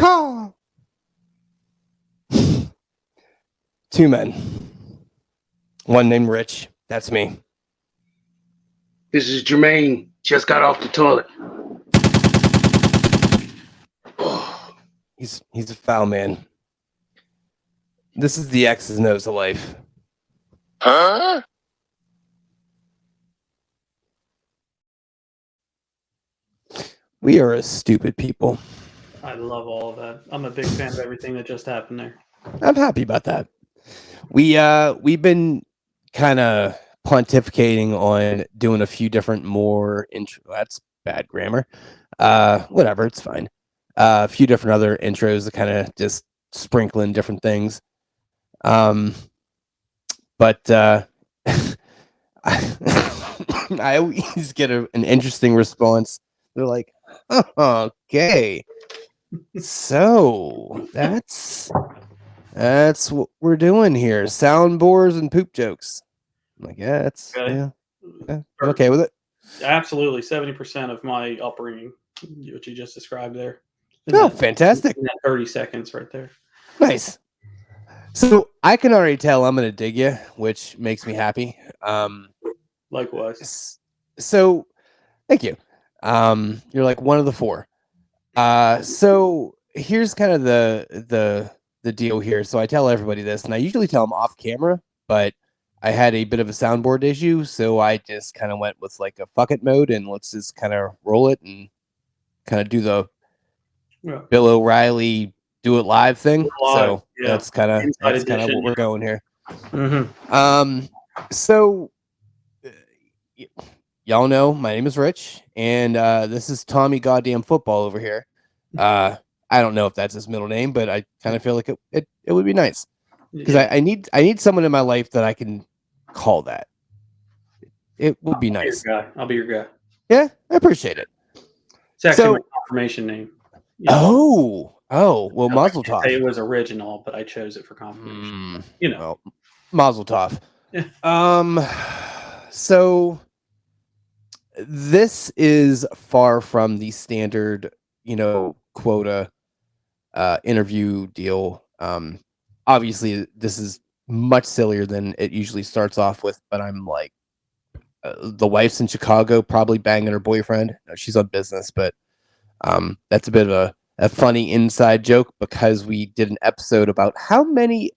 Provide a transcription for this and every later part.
Caw. Two men. One named Rich. That's me. This is Jermaine. Just got off the toilet. He's a foul man. This is the X's and O's of life. Huh? We are a stupid people. I love all of that. I'm a big fan of everything that just happened there. I'm happy about that. We've been kind of pontificating on doing a few different more intro. That's bad grammar. Whatever, it's fine. A few different other intros to kind of just sprinkle in different things. But I always get an interesting response. They're like, oh, okay, so that's what we're doing here. Soundboards and poop jokes. I'm like, yeah, I'm okay with it. Absolutely. 70% of my upbringing, what you just described there. Oh, fantastic. In that 30 seconds right there. Nice. So I can already tell I'm going to dig you, which makes me happy. Likewise. So thank you. You're like one of the four. So here's kind of the deal here. So I tell everybody this, and I usually tell them off camera, but I had a bit of a soundboard issue, so I just kind of went with like a fuck it mode, and let's just kind of roll it and kind of do the Bill O'Reilly do it live thing. So that's kind of what we're going here. Mm-hmm. So y'all know my name is Rich, and this is Tommy Goddamn Football over here. I don't know if that's his middle name, but I kind of feel like it would be nice because I need someone in my life that I can call that. It would be nice. I'll be your guy. Yeah, I appreciate it. It's actually my confirmation name. Oh, well, Mazel Tov. It was original, but I chose it for confirmation. Well, Mazel Tov. So this is far from the standard, quota interview deal. Obviously, this is much sillier than it usually starts off with, but I'm like, the wife's in Chicago, probably banging her boyfriend. No, she's on business, but that's a bit of a funny inside joke because we did an episode about how many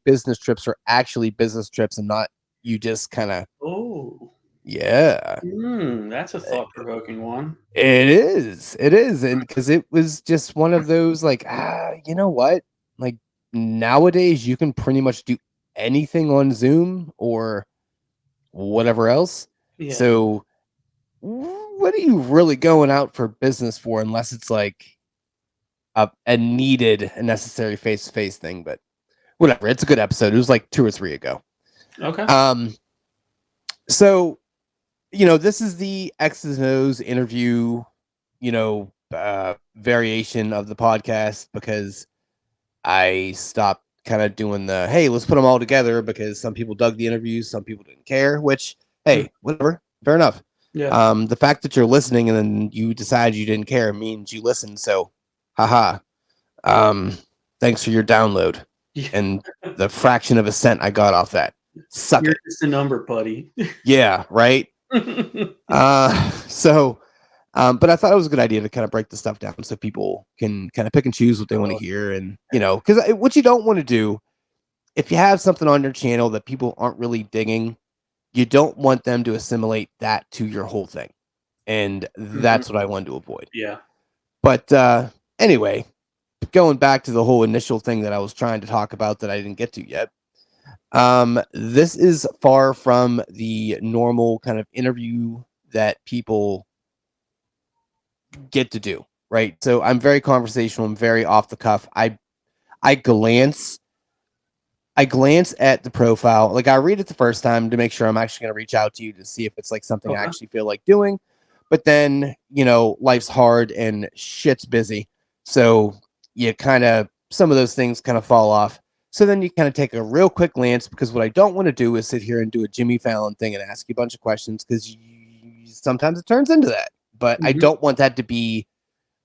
business trips are actually business trips and not you just kind of. Oh. Yeah. That's a thought-provoking one. It is. And because it was just one of those like, you know what? Like nowadays you can pretty much do anything on Zoom or whatever else. Yeah. So what are you really going out for business for unless it's like a needed and necessary face-to-face thing? But whatever. It's a good episode. It was like 2 or 3 ago. Okay. So this is the X's and O's interview, variation of the podcast because I stopped kind of doing the, hey, let's put them all together because some people dug the interviews, some people didn't care, which, hey, whatever, fair enough. Yeah. The fact that you're listening and then you decide you didn't care means you listened. So, haha. Thanks for your download and the fraction of a cent I got off that. Suck it. It's the number, buddy. Yeah, right. So, but I thought it was a good idea to kind of break the stuff down so people can kind of pick and choose what they want to hear. And, because what you don't want to do, if you have something on your channel that people aren't really digging, you don't want them to assimilate that to your whole thing. And that's what I wanted to avoid. Yeah. But anyway, going back to the whole initial thing that I was trying to talk about that I didn't get to yet. This is far from the normal kind of interview that people get to do, right? So I'm very conversational. I'm very off the cuff. I glance at the profile. Like I read it the first time to make sure I'm actually going to reach out to you to see if it's like something I actually feel like doing. But then, life's hard and shit's busy. So you kind of, some of those things kind of fall off. So then you kind of take a real quick glance because what I don't want to do is sit here and do a Jimmy Fallon thing and ask you a bunch of questions because sometimes it turns into that. But I don't want that to be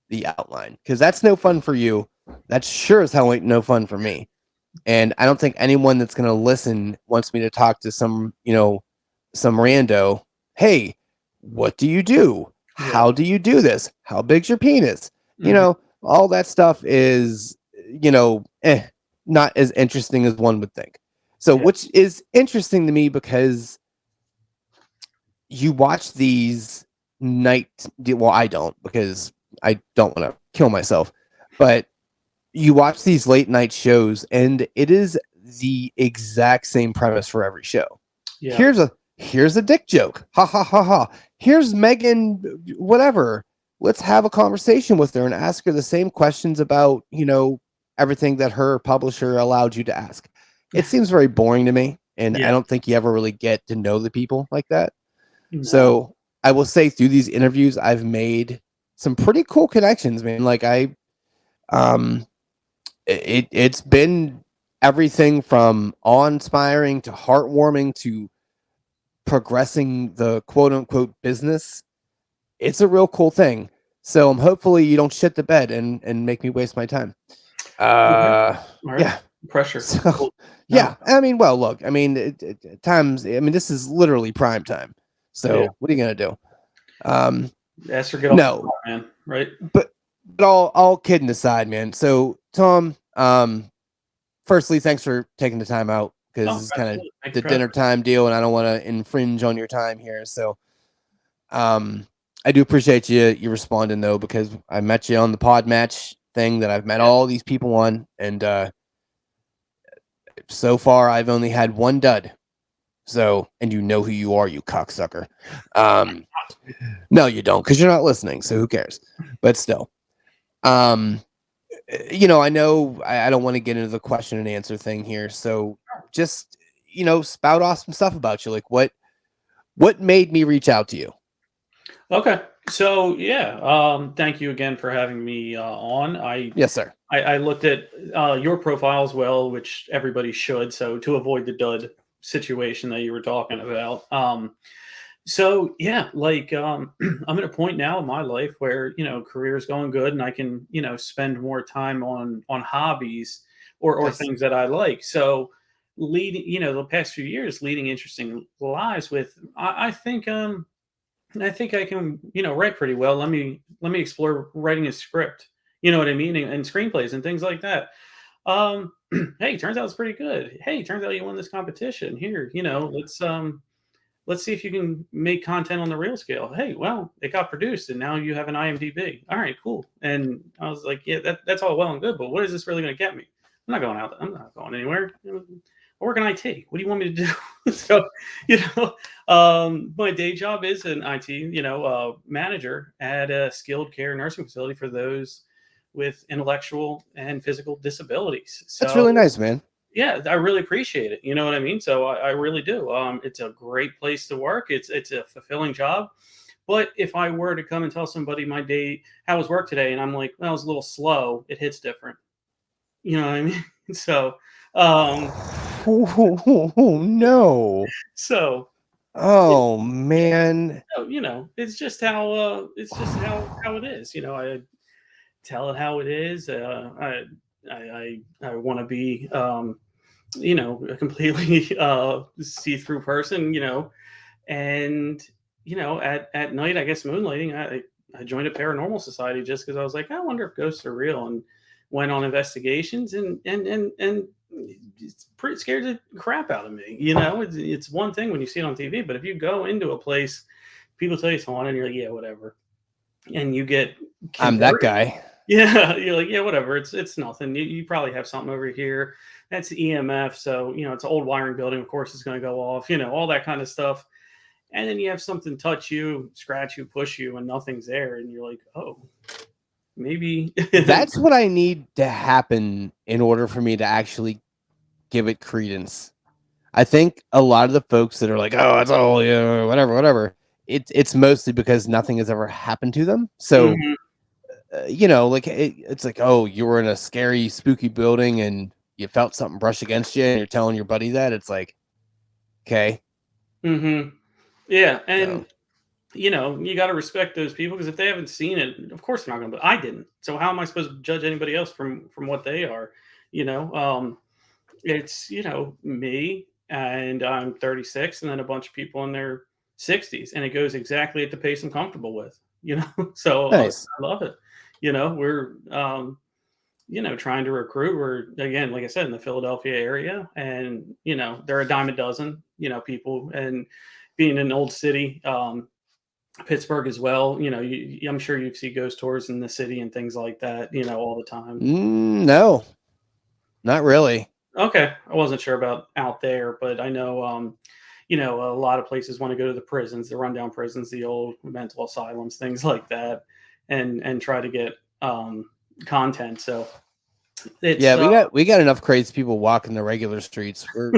the outline, because that's no fun for you. That sure as hell ain't no fun for me. And I don't think anyone that's going to listen wants me to talk to some, some rando. Hey, what do you do? How do you do this? How big's your penis? All that stuff is, not as interesting as one would think. So, which is interesting to me because you watch these well, I don't, because I don't want to kill myself, but you watch these late night shows and it is the exact same premise for every show. Here's a dick joke. Ha ha ha ha. Here's Megan, whatever. Let's have a conversation with her and ask her the same questions about, everything that her publisher allowed you to ask. It seems very boring to me. And I don't think you ever really get to know the people like that. No. So I will say through these interviews, I've made some pretty cool connections, man. Like it's been everything from awe-inspiring to heartwarming to progressing the quote-unquote business. It's a real cool thing. So hopefully you don't shit the bed and make me waste my time. Yeah. Pressure. So, cool. Yeah. I mean, well, look, I mean, this is literally prime time. So what are you going to do? Ask her get off the floor, man. Right. But all kidding aside, man. So Tom, firstly, thanks for taking the time out, because it's kind of the dinner time deal, and I don't want to infringe on your time here. So, I do appreciate you responding though, because I met you on the pod match thing that I've met all these people on, and so far I've only had one dud. So, and you know who you are, you cocksucker. No, you don't, because you're not listening. So who cares? But still, I know I don't want to get into the question and answer thing here. So just, spout off some stuff about you. Like what made me reach out to you? Okay. So thank you again for having me on. Yes, sir. I looked at your profile as well, which everybody should. So to avoid the dud situation that you were talking about. I'm at a point now in my life where, career is going good and I can, spend more time on hobbies or things that I like. So leading, the past few years, leading interesting lives with, I think I can, write pretty well. Let me explore writing a script, you know what I mean? And screenplays and things like that. Hey, turns out it's pretty good. Hey, turns out you won this competition. Here, let's see if you can make content on the real scale. Hey, well, it got produced and now you have an IMDb. All right, cool. And I was like, yeah, that's all well and good, but what is this really going to get me? I'm not going out. I'm not going anywhere. I work in IT. What do you want me to do? So, my day job is an IT, manager at a skilled care nursing facility for those with intellectual and physical disabilities. So, that's really nice, man. Yeah, I really appreciate it. You know what I mean? So I really do. It's a great place to work. It's a fulfilling job. But if I were to come and tell somebody my day, how was work today, and I'm like, well, it was a little slow, it hits different. You know what I mean? So, no. So, man. it's just how it is. I tell it how it is. I want to be, a completely see-through person, and, at night, I guess moonlighting, I joined a paranormal society just because I was like, I wonder if ghosts are real, and went on investigations and it's pretty scared the crap out of me. It's one thing when you see it on TV, but if you go into a place, people tell you it's haunted, and you're like, yeah, whatever. And you get converted. I'm that guy. Yeah, you're like, yeah, whatever. It's nothing. You probably have something over here. That's EMF. So, it's an old wiring building. Of course, it's going to go off, all that kind of stuff. And then you have something touch you, scratch you, push you, and nothing's there. And you're like, oh, maybe. That's what I need to happen in order for me to actually give it credence. I think a lot of the folks that are like, oh, it's all, whatever. It's mostly because nothing has ever happened to them. So, it's like, oh, you were in a scary, spooky building and you felt something brush against you and you're telling your buddy that. It's like, okay. Mm-hmm. Yeah. And you got to respect those people because if they haven't seen it, of course they're not going to. I didn't, so how am I supposed to judge anybody else from what they are? You know, it's me, and I'm 36, and then a bunch of people in their 60s, and it goes exactly at the pace I'm comfortable with. So Nice. I love it. We're trying to recruit. We're, again, like I said, in the Philadelphia area, and they're a dime a dozen, people, and being an old city. Pittsburgh as well. I'm sure you see ghost tours in the city and things like that, all the time. No, not really. Okay, I wasn't sure about out there, but I know, a lot of places want to go to the prisons, the rundown prisons, the old mental asylums, things like that, and try to get content. So it's we got enough crazy people walking the regular streets. We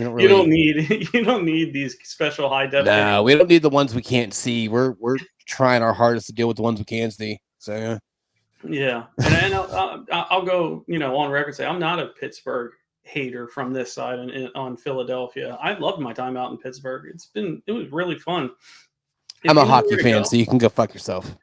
don't really. you don't need these special high def. No, we don't need the ones we can't see. We're trying our hardest to deal with the ones we can see. So yeah, and I'll go on record say I'm not a Pittsburgh hater from this side on Philadelphia. I loved my time out in Pittsburgh. It was really fun. I'm a hockey fan, so you can go fuck yourself.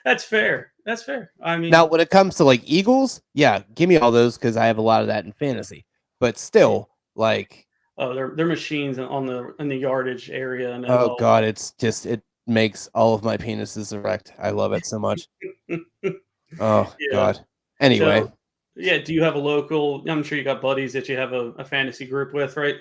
That's fair. That's fair. I mean, now when it comes to like Eagles, yeah, give me all those because I have a lot of that in fantasy. But still, like, they're machines in the yardage area. And oh god, it makes all of my penises erect. I love it so much. Oh yeah. god. Anyway, so, yeah. Do you have a local? I'm sure you got buddies that you have a fantasy group with, right?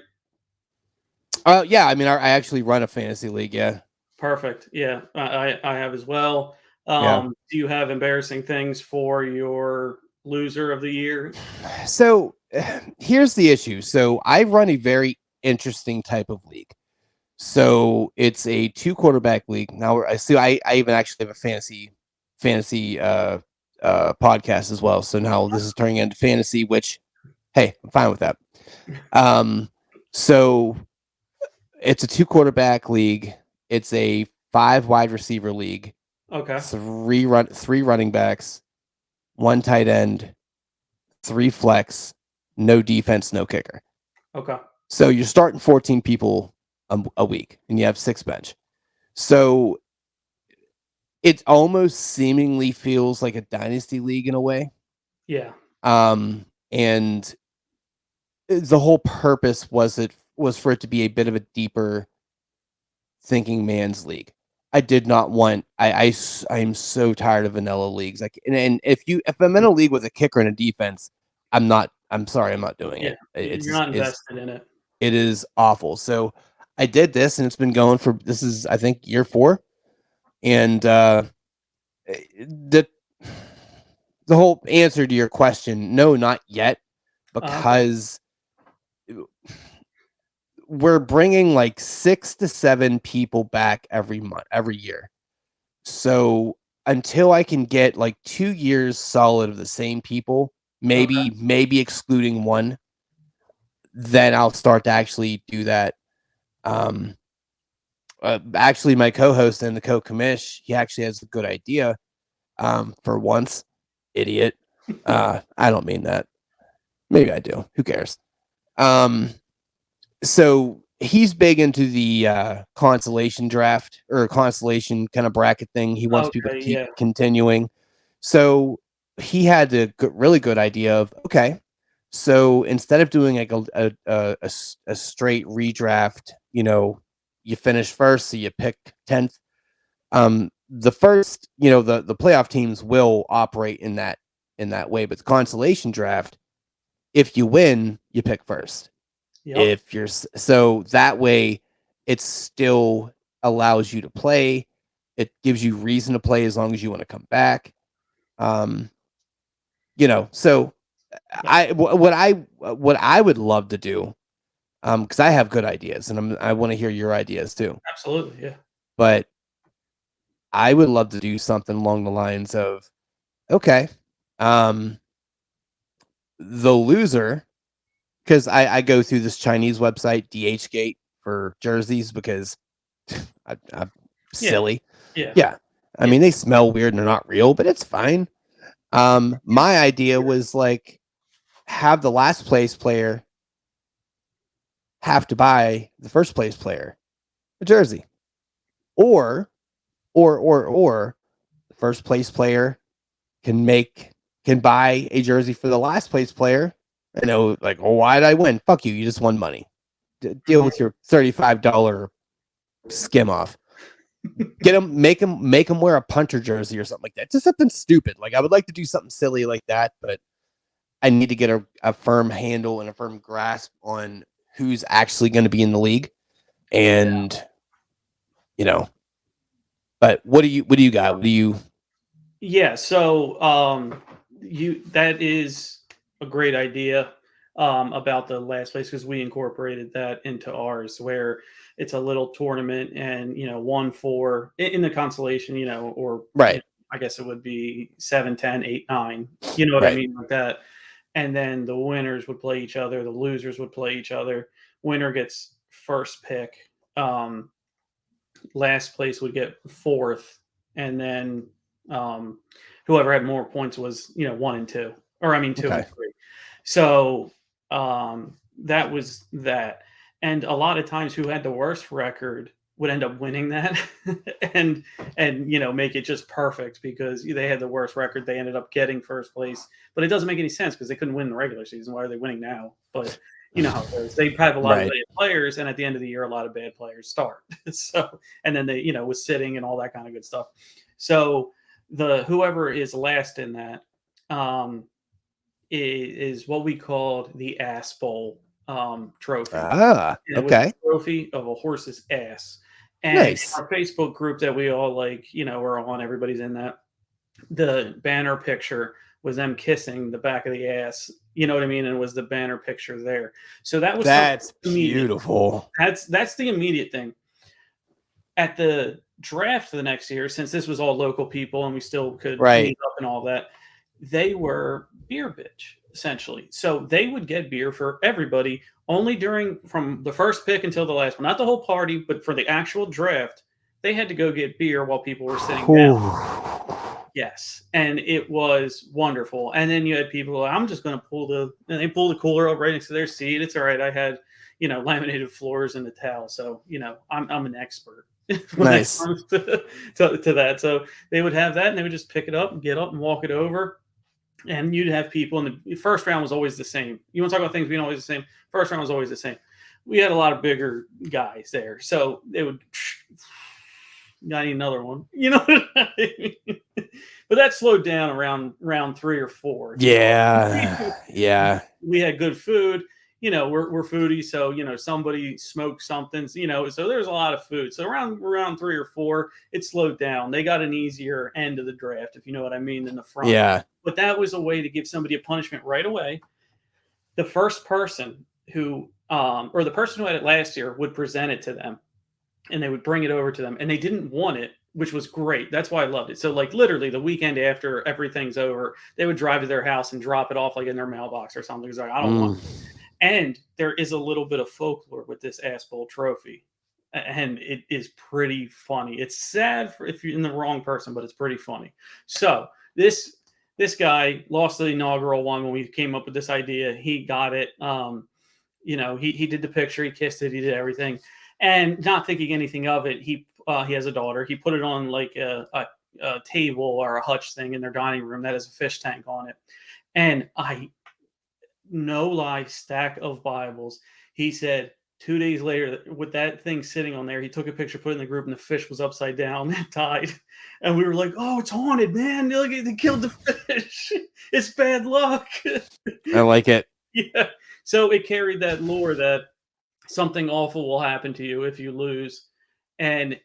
Yeah. I mean, I actually run a fantasy league. Yeah. Perfect. Yeah, I have as well. Yeah. Do you have embarrassing things for your loser of the year? So here's the issue. So I run a very interesting type of league. So it's a 2 quarterback league. Now I even actually have a fantasy podcast as well. So now this is turning into fantasy, which, hey, I'm fine with that. So it's a 2 quarterback league. It's a 5 wide receiver league. Okay. 3 running backs, 1 tight end, 3 flex, no defense, no kicker. Okay. So you're starting 14 people a week, and you have 6 bench. So it almost seemingly feels like a dynasty league in a way. Yeah. And the whole purpose was for it to be a bit of a deeper thinking man's league. I did not want. I am so tired of vanilla leagues. Like, and if I'm in a league with a kicker and a defense, I'm sorry, I'm not doing it. You're not invested in it. It is awful. So I did this, and it's been going for, this is, I think, year 4, and the whole answer to your question, no, not yet, because we're bringing like 6 to 7 people back every year. So until I can get like 2 years solid of the same people, maybe excluding one, then I'll start to actually do that. Actually, my co-host and the co-commish, he actually has a good idea. For once, idiot. I don't mean that. Maybe I do. Who cares? So he's big into the consolation draft or consolation kind of bracket thing. He wants people to keep continuing. So he had a really good idea of, okay, so instead of doing like a straight redraft, you finish first, so you pick 10th. The first, the playoff teams will operate in that way, but the consolation draft, if you win, you pick first. Yep. So that way, it still allows you to play. It gives you reason to play as long as you want to come back. So what I would love to do, because I have good ideas, and I want to hear your ideas too. Absolutely, yeah. But I would love to do something along the lines of, okay, the loser, because I go through this Chinese website, DHgate, for jerseys because I'm silly. Yeah. I mean, they smell weird and they're not real, but it's fine. My idea was like, have the last place player have to buy the first place player a jersey, or the first place player can buy a jersey for the last place player. I know, like, oh, why did I win? Fuck you, you just won money. Deal with your $35 skim off. Get him, make him wear a punter jersey or something like that. Just something stupid. Like, I would like to do something silly like that, but I need to get a firm handle and a firm grasp on who's actually going to be in the league. And but what do you got? What do you? Yeah, so that is a great idea about the last place, because we incorporated that into ours, where it's a little tournament, and 1-4 in the consolation, or Right. I guess it would be 7, 10, 8, 9. You know what I Right. mean, like that. And then the winners would play each other, the losers would play each other. Winner gets first pick. Last place would get fourth, and then whoever had more points was 1 and 2, or I mean 2 and 3. So that was that. And a lot of times, who had the worst record would end up winning that, and make it just perfect, because they had the worst record. They ended up getting first place, but it doesn't make any sense because they couldn't win in the regular season. Why are they winning now? But you know how it goes. They have a lot of bad players, and at the end of the year, a lot of bad players start. So, and then they, with sitting and all that kind of good stuff. So whoever is last in that is what we called the Ass Bowl trophy. Okay. Trophy of a horse's ass. And nice. Our Facebook group that we all we're on, everybody's in that. The banner picture was them kissing the back of the ass. You know what I mean? And it was the banner picture there. So that's beautiful. That's the immediate thing. At the draft the next year, since this was all local people and we still could meet up and all that, they were beer bitch, essentially. So they would get beer for everybody only from the first pick until the last one. Not the whole party, but for the actual draft, they had to go get beer while people were sitting down. Yes. And it was wonderful. And then you had people, I'm just going to they pull the cooler up right next to their seat. It's all right. I had, laminated floors and the towel. So, I'm an expert. Nice. to that. So they would have that, and they would just pick it up and get up and walk it over. And you'd have people, and the first round was always the same. You want to talk about things being always the same? First round was always the same. We had a lot of bigger guys there. So they would, I need another one. You know what I mean? But that slowed down around round 3 or 4. Yeah. Yeah. We had good food. We're foodies, so somebody smoked something, so there's a lot of food. So around 3 or 4, it slowed down. They got an easier end of the draft, if you know what I mean, than the front. Yeah. But that was a way to give somebody a punishment right away. The first person who or the person who had it last year would present it to them, and they would bring it over to them, and they didn't want it, which was great. That's why I loved it. So literally the weekend after everything's over, they would drive to their house and drop it off in their mailbox or something. It's like, I don't want it. And there is a little bit of folklore with this Ass Bowl trophy, and it is pretty funny. It's sad if you're in the wrong person, but it's pretty funny. So this guy lost the inaugural one when we came up with this idea. He got it. He did the picture, he kissed it, he did everything, and not thinking anything of it. He has a daughter. He put it on like a table or a hutch thing in their dining room that has a fish tank on it, and no lie, stack of Bibles. He said 2 days later, with that thing sitting on there, he took a picture, put it in the group, and the fish was upside down and died. And we were like, "Oh, it's haunted, man! Look, they killed the fish. It's bad luck." I like it. Yeah. So it carried that lore that something awful will happen to you if you lose. And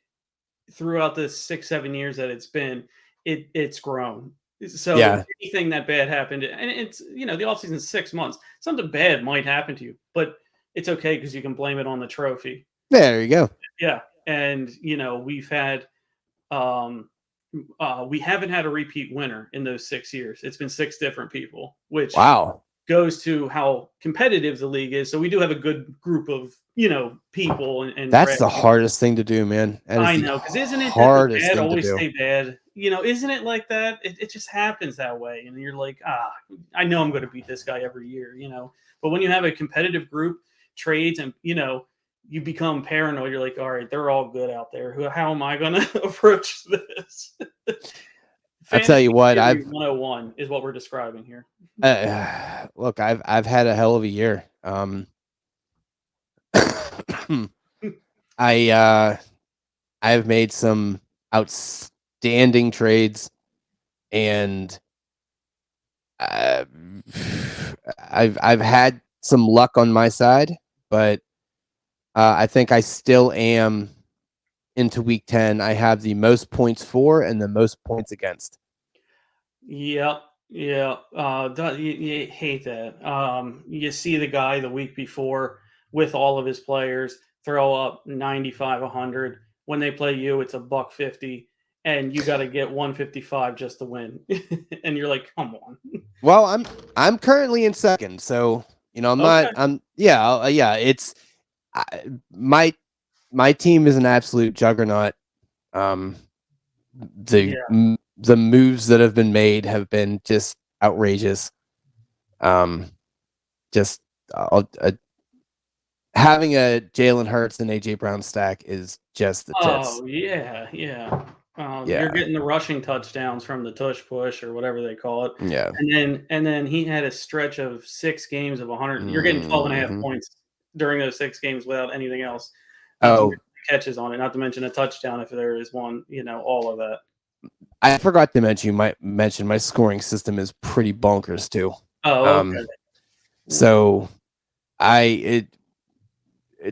throughout the 6-7 years that it's been, it's grown. So anything that bad happened, and it's the offseason is 6 months. Something bad might happen to you, but it's okay because you can blame it on the trophy. There you go. Yeah, and we've had, we haven't had a repeat winner in those 6 years. It's been 6 different people, which goes to how competitive the league is. So we do have a good group of people, and that's the hardest thing to do, man. I know, because isn't it hardest that the bad thing always to do. stay bad? Isn't it like that? It just happens that way, and you're like, I know I'm going to beat this guy every year, But when you have a competitive group, trades, and you become paranoid. You're like, all right, they're all good out there. How am I going to approach this? I'll tell you Fantasy what, Theory 101 is what we're describing here. look, I've had a hell of a year. I've made some outstanding trades, and I've had some luck on my side, but I think I still am into week 10. I have the most points for and the most points against. Yep. Yeah. You hate that. You see the guy the week before with all of his players throw up 95, 100. When they play you, it's $1.50, and you got to get 155 just to win. And you're like, come on. Well, I'm currently in second, so I'm not. It's my team is an absolute juggernaut. The moves that have been made have been just outrageous. Just having a Jalen Hurts and AJ Brown stack is just the tits. Oh yeah. You're getting the rushing touchdowns from the tush push or whatever they call it. Yeah. And then he had a stretch of 6 games of 100. You're getting 12 and a half points during those 6 games without anything else. Catches on it, not to mention a touchdown if there is one, all of that. I forgot to mention my scoring system is pretty bonkers too. Oh, okay. So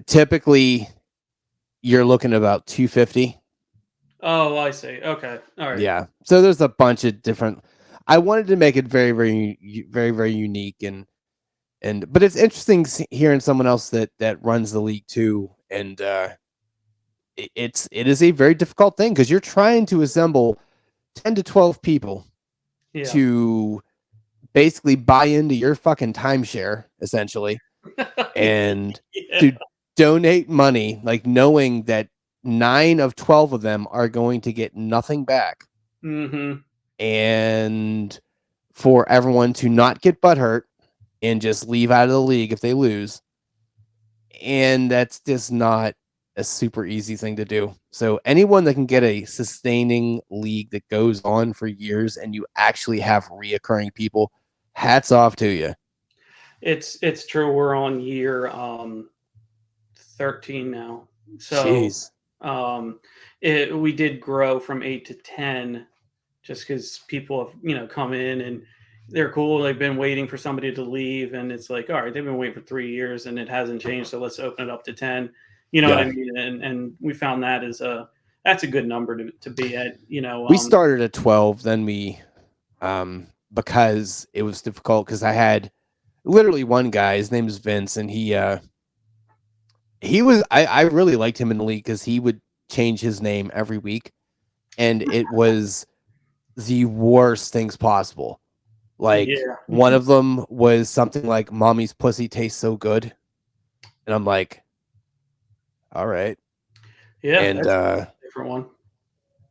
typically you're looking at about 250. Oh, I see. Okay. All right. Yeah. So there's a bunch of different. I wanted to make it very, very, very, very unique, but it's interesting hearing someone else that runs the league too, and it is a very difficult thing because you're trying to assemble 10 to 12 people to basically buy into your fucking timeshare, essentially, and to donate money, like knowing that 9 of 12 of them are going to get nothing back. And for everyone to not get butthurt and just leave out of the league if they lose. And that's just not a super easy thing to do. So anyone that can get a sustaining league that goes on for years and you actually have reoccurring people, hats off to you. It's true. We're on year 13 now. So jeez. We did grow from 8 to 10 just because people have come in and they're cool. They've been waiting for somebody to leave, and it's like, all right, they've been waiting for 3 years and it hasn't changed, so let's open it up to 10. You know what I mean? And we found that that's a good number to be at. We started at 12, then we because it was difficult because I had literally one guy, his name is Vince, and he was I really liked him in the league because he would change his name every week, and it was the worst things possible. Like one of them was something like "Mommy's pussy tastes so good," and I'm like, all right, and that's a different one.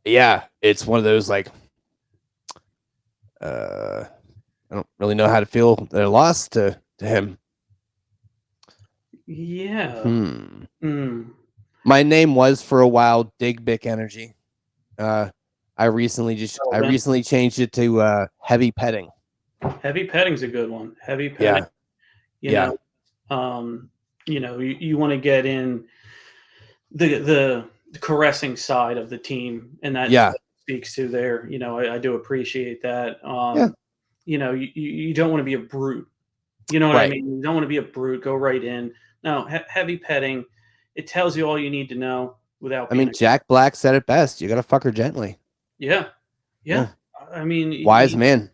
Yeah, it's one of those like, I don't really know how to feel their loss to him. Yeah. My name was for a while Dig Bick Energy. I recently changed it to Heavy Petting. Heavy Petting's a good one. Heavy Petting. You want to get in the caressing side of the team, and that speaks to there. I do appreciate that. You don't want to be a brute. You know what I mean? You don't want to be a brute. Go right in. No, heavy petting. It tells you all you need to know without. I mean, Jack Black said it best. You got to fuck her gently. Yeah. I mean, wise man.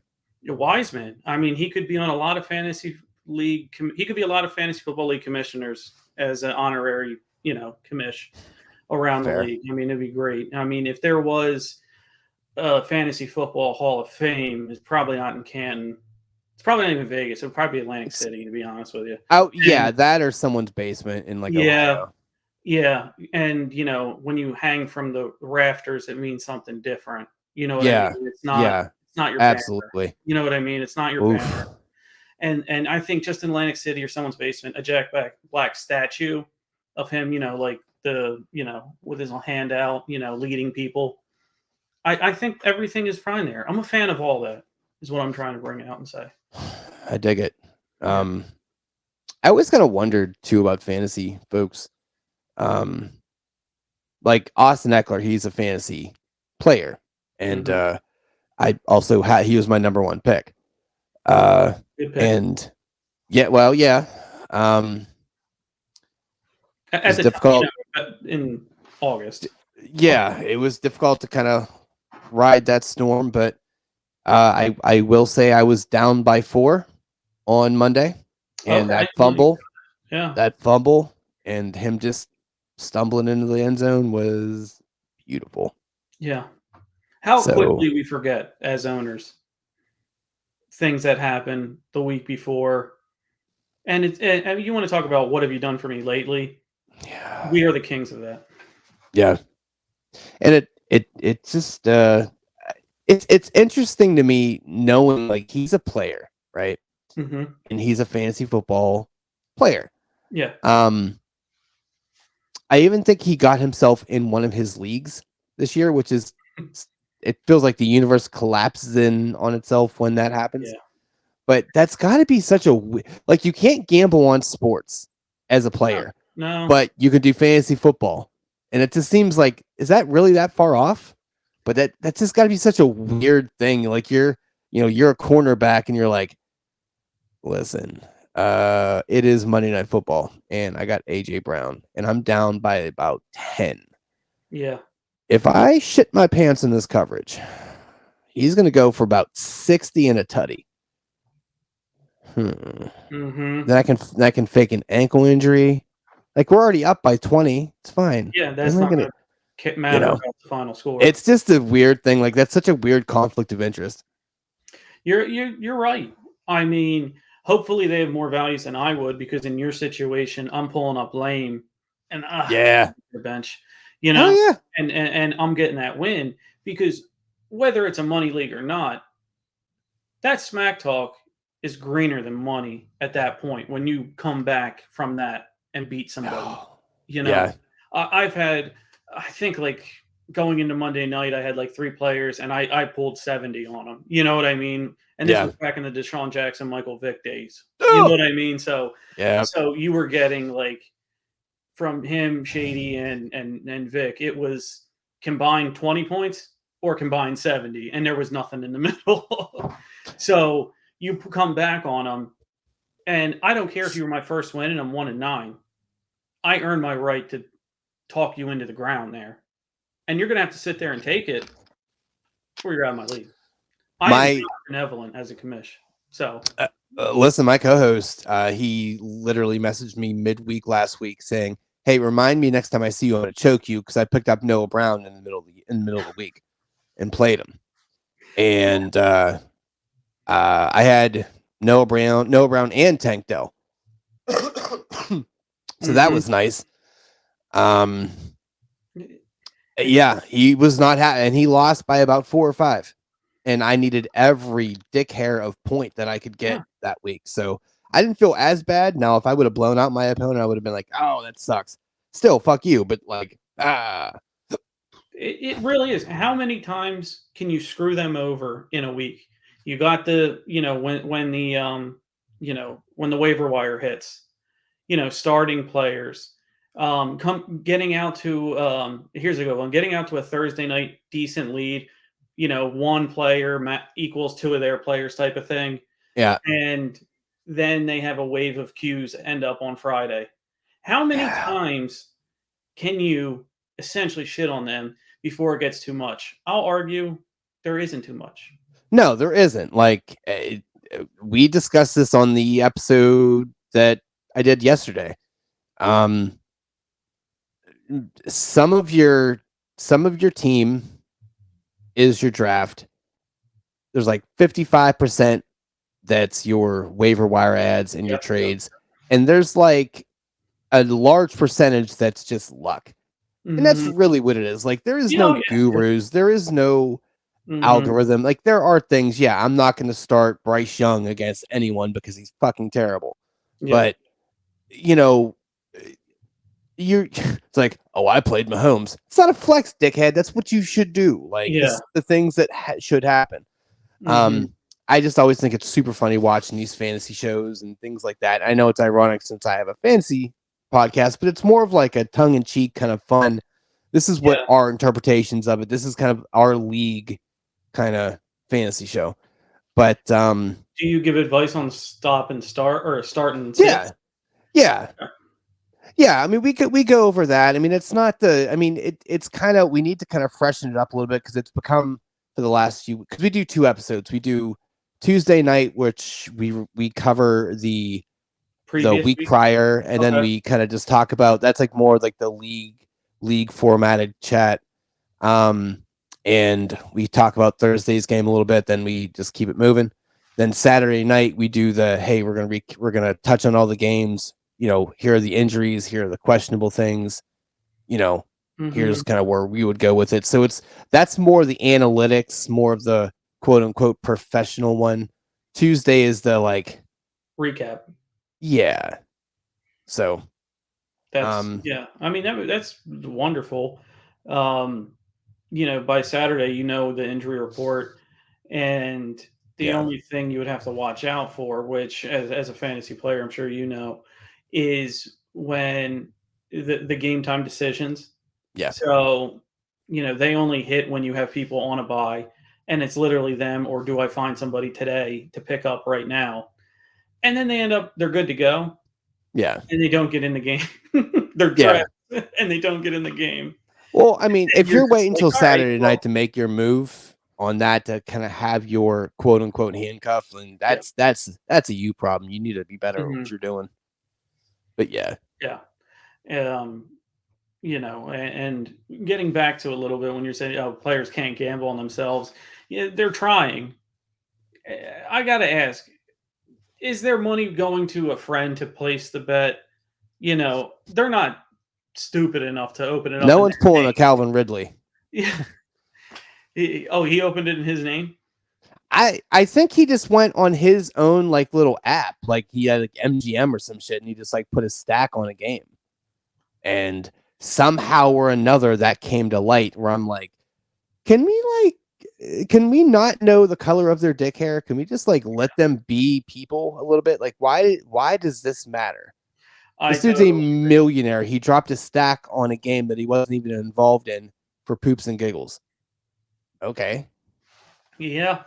Wise man. I mean, he could be on a lot of fantasy league. He could be a lot of fantasy football league commissioners as an honorary, commish around the league. I mean, it'd be great. I mean, if there was a fantasy football Hall of Fame, it's probably not in Canton. It's probably not even Vegas. It would probably be Atlantic City, to be honest with you. Oh, that or someone's basement in Ohio. Yeah, and when you hang from the rafters, it means something different. You know what I mean? It's not your absolutely. banner. You know what I mean? It's not your banner. And I think just in Atlantic City or someone's basement, a Jack Black statue of him, like with his hand out, leading people. I think everything is fine there. I'm a fan of all that, is what I'm trying to bring out and say. I dig it. I always kind of wondered too about fantasy folks. Like Austin Eckler, he's a fantasy player, and I also had he was my number one pick. Good pick. And yeah. At the difficult in August. Yeah, it was difficult to kind of ride that storm, but I will say I was down by 4 on Monday, and that fumble, and him just stumbling into the end zone was beautiful. Yeah. How quickly we forget as owners things that happened the week before. And you want to talk about what have you done for me lately? Yeah. We are the kings of that. Yeah. And it just it's interesting to me knowing like he's a player, right? Mm-hmm. And he's a fantasy football player. Yeah. I even think he got himself in one of his leagues this year, which is it feels like the universe collapses in on itself when that happens. Yeah. But that's got to be such a like you can't gamble on sports as a player. No. But you can do fantasy football. And it just seems like, is that really that far off? But that's just got to be such a weird thing. Like you're a cornerback and you're like, listen, it is Monday Night Football and I got AJ Brown and I'm down by about 10. Yeah. If I shit my pants in this coverage, he's going to go for about 60 and a tutty. Mm-hmm. Then I can fake an ankle injury. Like we're already up by 20. It's fine. Yeah, that's not going to matter about the final score. It's just a weird thing. Like that's such a weird conflict of interest. You're right. I mean, hopefully they have more values than I would, because in your situation, I'm pulling up lame and the bench, and I'm getting that win, because whether it's a money league or not, that smack talk is greener than money at that point when you come back from that and beat somebody. I've had, I think, like going into Monday night, I had like 3 players and I pulled 70 on them. You know what I mean? And this was back in the Deshaun Jackson, Michael Vick days. You know what I mean? So you were getting like from him, Shady, and Vic, it was combined 20 points or combined 70, and there was nothing in the middle. So you come back on them, and I don't care if you were my first win and I'm 1-9. I earned my right to talk you into the ground there, and you're going to have to sit there and take it, or you're out of my league. I'm not benevolent as a commish. So listen, my co-host, he literally messaged me midweek last week saying, "Hey, remind me next time I see you, I'm going to choke you," because I picked up Noah Brown in the middle of the week and played him, and I had Noah Brown and Tank Dell. So that was nice. Yeah, he was not happy, and he lost by about 4 or 5. And I needed every dick hair of point that I could get that week. So I didn't feel as bad. Now, if I would have blown out my opponent, I would have been like, oh, that sucks. Still, fuck you. But like, It really is. How many times can you screw them over in a week? You got the, when the waiver wire hits, starting players, getting out to, here's a good one, getting out to a Thursday night decent lead, one player equals 2 of their players type of thing. Yeah. And then they have a wave of Qs end up on Friday. How many times can you essentially shit on them before it gets too much? I'll argue there isn't too much. No, there isn't. Like we discussed this on the episode that I did yesterday. Some of your team is your draft. There's like 55% that's your waiver wire ads and your trades. And there's like a large percentage that's just luck. And that's really what it is. Like there is no gurus. There is no algorithm. Like there are things, yeah, I'm not going to start Bryce Young against anyone because he's fucking terrible. Yeah. But you know, it's like, oh, I played Mahomes. It's not a flex, dickhead. That's what you should do. Like this is the things that should happen. I just always think it's super funny watching these fantasy shows and things like that. I know it's ironic since I have a fantasy podcast, but it's more of like a tongue-in-cheek kind of fun. This is what our interpretations of it. This is kind of our league kind of fantasy show. But do you give advice on stop and start or start and sit? Yeah. I mean, we go over that. I mean, it's not it's kind of, we need to kind of freshen it up a little bit because it's become for the last few, because we do 2 episodes. We do Tuesday night, which we cover the week prior, and then we kind of just talk about, that's like more like the league formatted chat. And we talk about Thursday's game a little bit, then we just keep it moving. Then Saturday night we do the, hey, we're gonna touch on all the games. You know, here are the injuries, here are the questionable things. You know, here's kind of where we would go with it. So that's more the analytics, more of the quote unquote professional one. Tuesday is the like recap. Yeah. So that's I mean that's wonderful. You know, by Saturday, you know the injury report, and the only thing you would have to watch out for, which as a fantasy player, I'm sure you know, is when the game time decisions. Yeah. So, you know, they only hit when you have people on a bye, and it's literally them, or do I find somebody today to pick up right now? And then they're good to go. Yeah. And they don't get in the game. They're trapped and they don't get in the game. Well, I mean, if you're waiting until Saturday night to to make your move on that, to kind of have your quote unquote handcuff, and that's a you problem. You need to be better at what you're doing. But yeah. You know, and getting back to a little bit when you're saying, oh, players can't gamble on themselves. Yeah, they're trying. I got to ask, is their money going to a friend to place the bet? You know, they're not stupid enough to open it up. No one's pulling a Calvin Ridley. Yeah. He opened it in his name? I think he just went on his own like little app, like he had like MGM or some shit, and he just like put a stack on a game. And somehow or another that came to light where I'm like, can we not know the color of their dick hair? Can we just like let them be people a little bit? Like why does this matter? This dude's a millionaire. He dropped a stack on a game that he wasn't even involved in for poops and giggles. Okay. Yeah.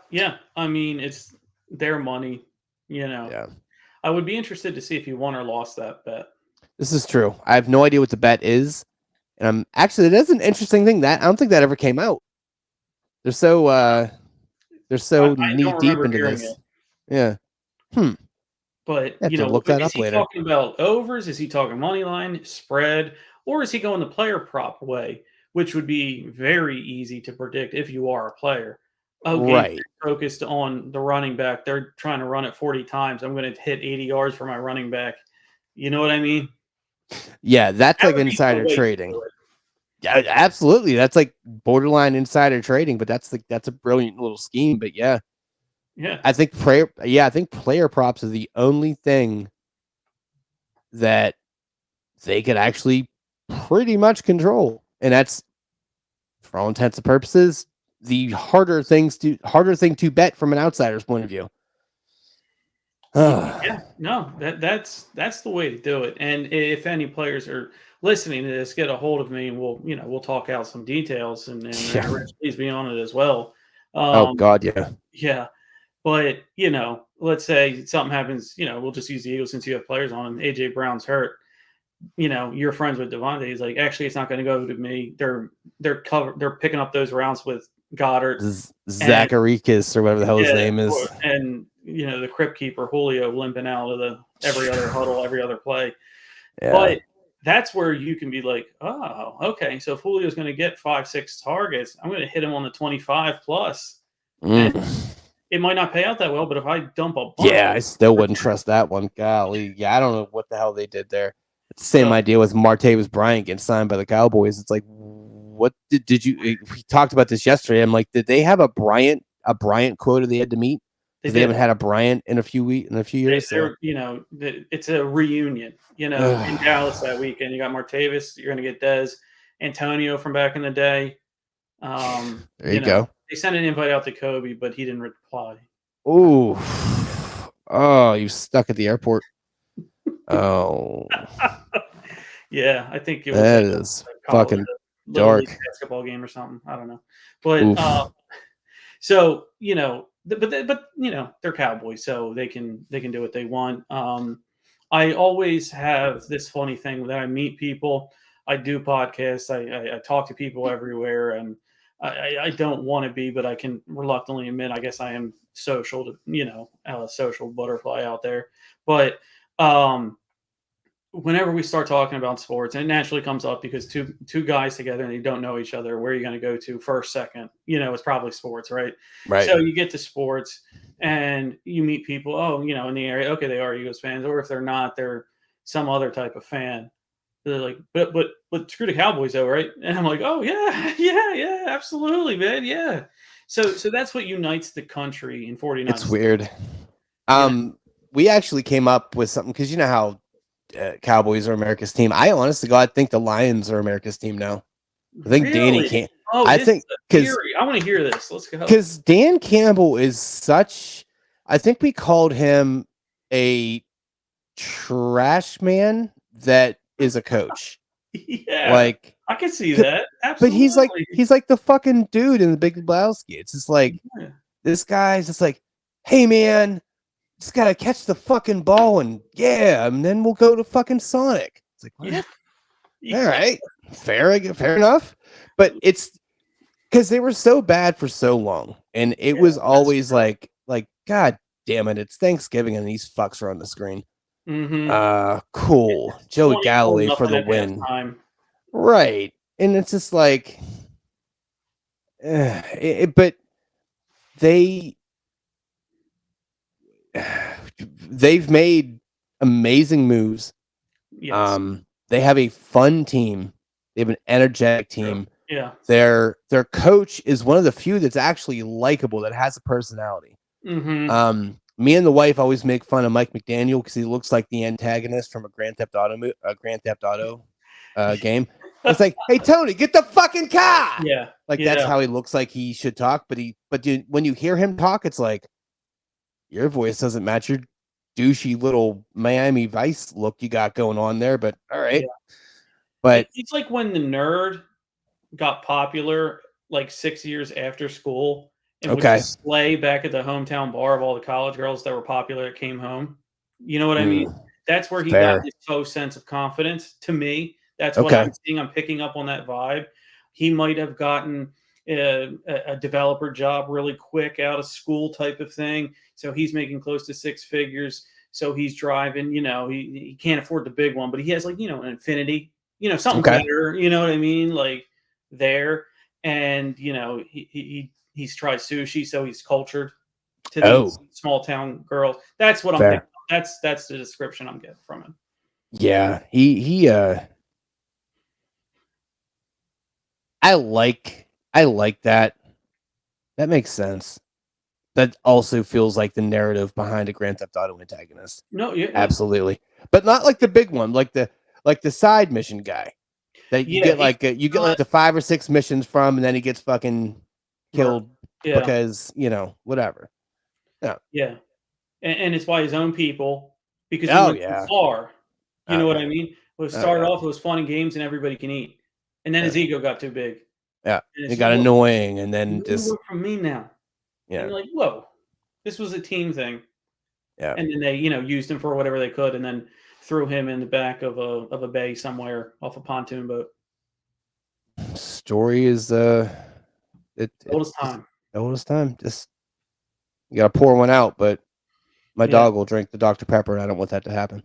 I mean, it's their money, you know. Yeah. I would be interested to see if he won or lost that bet. This is true. I have no idea what the bet is. And I'm actually, that's an interesting thing that I don't think that ever came out. They're so knee deep into this. It. Yeah. But you know, look that up later. Is he talking about overs? Is he talking money line, spread, or is he going the player prop way, which would be very easy to predict if you are a player? Okay, right. Focused on the running back. They're trying to run it 40 times. I'm going to hit 80 yards for my running back. You know what I mean? Yeah, that's like insider trading. Yeah, absolutely. That's like borderline insider trading, but that's a brilliant little scheme. But yeah. I think player props are the only thing that they could actually pretty much control. And that's, for all intents and purposes, the harder thing to bet from an outsider's point of view. Yeah, no, that's the way to do it. And if any players are listening to this, get a hold of me, and we'll talk out some details, and please be on it as well. Oh God, yeah. Yeah, but let's say something happens. We'll just use the Eagles since you have players on, and AJ Brown's hurt. You're friends with Devontae. He's like, actually, it's not going to go to me. They're picking up those rounds with Goddard, Zacharikis, or whatever the hell his name is, and the crypt keeper Julio limping out of the every other huddle, every other play. Yeah. But that's where you can be like, oh, okay. So if Julio's going to get 5-6 targets, I'm going to hit him on the 25 plus. It might not pay out that well, but if I dump a bunch, I still wouldn't trust that one. Golly, I don't know what the hell they did there. It's the same idea with Martavis Bryant getting signed by the Cowboys. It's like, what did you? We talked about this yesterday. I'm like, did they have a Bryant quota they had to meet? Because they haven't had a Bryant in a few years. So. It's a reunion. In Dallas that weekend, you got Martavis. You're going to get Dez, Antonio from back in the day. There you go. They sent an invite out to Kobe, but he didn't reply. Ooh. Oh, you stuck at the airport. Oh. Yeah, I think it was that is fucking dark. Basketball game or something. I don't know, but so but they're Cowboys, so they can do what they want. I always have this funny thing that I meet people. I do podcasts. I talk to people everywhere, and I don't want to be, but I can reluctantly admit, I guess I am social, a social butterfly out there. But whenever we start talking about sports, and it naturally comes up because two guys together and they don't know each other, where are you going to go to first, second? It's probably sports, right? Right. So you get to sports and you meet people, in the area. Okay, they are Eagles fans, or if they're not, they're some other type of fan. They're like, but screw the Cowboys though, right? And I'm like, oh yeah, absolutely, man, yeah. So that's what unites the country in 49. It's weird. We actually came up with something because you know how Cowboys are America's team. I honestly, God, think the Lions are America's team now. I think Danny can't. Oh, I think because I want to hear this. Let's go. Because Dan Campbell is such. I think we called him a trash man that is a coach. Yeah, like I can see that. Absolutely. But he's like the fucking dude in the Big Lebowski. It's just like this guy's just like, hey man, just gotta catch the fucking ball and then we'll go to fucking Sonic. It's like, what? All right, fair enough. But it's because they were so bad for so long, and it was always like, God damn it, it's Thanksgiving and these fucks are on the screen. Cool. Joey Galloway for the win. Right. And it's just like, but they've made amazing moves. Yes. They have a fun team. They have an energetic team. Yeah. Their coach is one of the few that's actually likable, that has a personality. Me and the wife always make fun of Mike McDaniel because he looks like the antagonist from a Grand Theft Auto game. It's like, hey Tony, get the fucking car. Yeah. That's how he looks like he should talk. But when you hear him talk, it's like your voice doesn't match your douchey little Miami Vice look you got going on there. But all right. Yeah. But it's like when the nerd got popular like 6 years after school and would display back at the hometown bar of all the college girls that were popular that came home. You know what I mean? That's where he got his faux sense of confidence. To me, that's what I'm seeing. I'm picking up on that vibe. He might have gotten a developer job really quick out of school type of thing. So he's making close to six figures. So he's driving, he can't afford the big one, but he has an Infinity, something better, you know what I mean? Like there. And, he's tried sushi, so he's cultured to these small town girls. That's what I'm thinking. That's the description I'm getting from him. Yeah, I like that. That makes sense. That also feels like the narrative behind a Grand Theft Auto antagonist. No, yeah, absolutely, but not like the big one, like the side mission guy that you get the 5 or 6 missions from, and then he gets fucking killed because whatever. Yeah, and it's by his own people because he went too far. You know what I mean? It started off, it was fun and games, and everybody can eat, and then his ego got too big. Yeah, it got annoying, and then just work for me now. Yeah, and you're like, whoa, this was a team thing. Yeah, and then they used him for whatever they could, and then threw him in the back of a bay somewhere off a pontoon boat. Story is oldest time. Just you gotta pour one out, but my dog will drink the Dr. Pepper, and I don't want that to happen.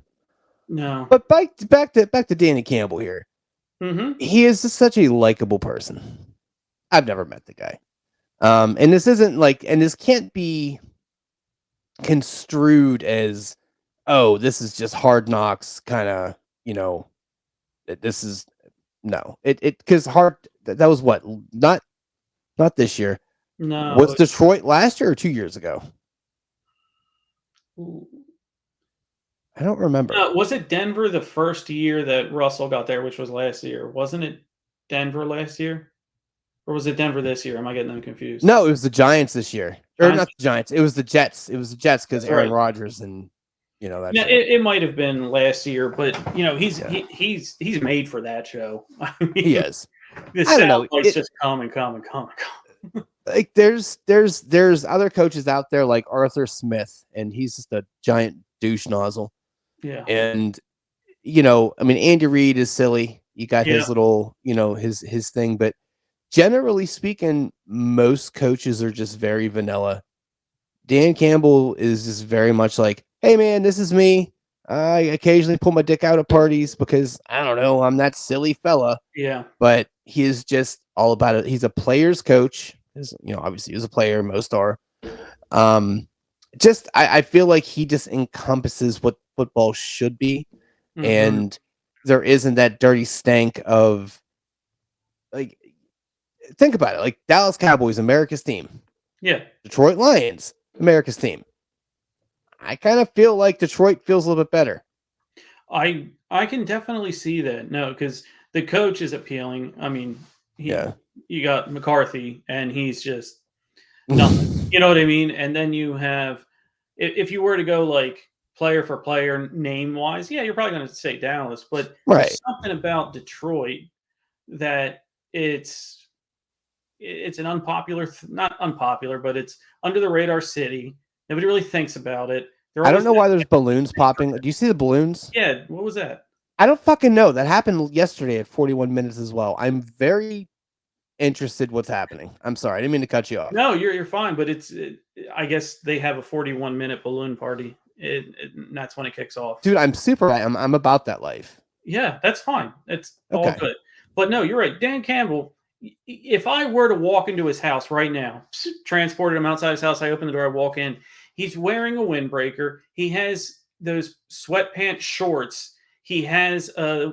No. But back to Danny Campbell here. He is just such a likable person. I've never met the guy. And this isn't and this can't be construed as, oh, this is just Hard Knocks kind of, this is No, it because Hart that was what not this year. No. Was Detroit last year or 2 years ago? I don't remember. Was it Denver the first year that Russell got there, which was last year? Wasn't it Denver last year? Or was it Denver this year? Am I getting them confused? No, it was the Giants this year. Or Giants? not the Giants. It was the Jets. It was the Jets because That's Aaron right. Rodgers and that Yeah, shit. it might have been last year, but he's made for that show. I mean, He is. the I don't know. soundbites just come and come and come and come. Like there's other coaches out there like Arthur Smith, and he's just a giant douche nozzle. Yeah. And I mean, Andy Reid is silly. You got his little, his thing, but generally speaking, most coaches are just very vanilla. Dan Campbell is just very much like, hey man, this is me. I occasionally pull my dick out at parties because I don't know, I'm that silly fella. Yeah. But he is just all about it. He's a player's coach. Obviously he's a player, most are. I feel like he just encompasses what football should be. Mm-hmm. And there isn't that dirty stank of like, think about it. Like Dallas Cowboys, America's team. Yeah. Detroit Lions, America's team. I kind of feel like Detroit feels a little bit better. I can definitely see that. No, because the coach is appealing. I mean, you got McCarthy, and he's just nothing. You know what I mean? And then you have, if you were to go like player for player, name wise, yeah, you're probably going to say Dallas, but there's something about Detroit that it's an unpopular, not unpopular, but it's under the radar city. Nobody really thinks about it. I don't know why there's balloons popping. Do you see the balloons? Yeah. What was that? I don't fucking know. That happened yesterday at 41 minutes as well. I'm very interested what's happening. I'm sorry. I didn't mean to cut you off. No, you're fine, but I guess they have a 41-minute balloon party. And that's when it kicks off. Dude, I'm about that life. Yeah, that's fine. It's all good. But no, you're right. Dan Campbell, if I were to walk into his house right now, transported him outside his house, I open the door, I walk in, he's wearing a windbreaker. He has those sweatpants shorts. He has a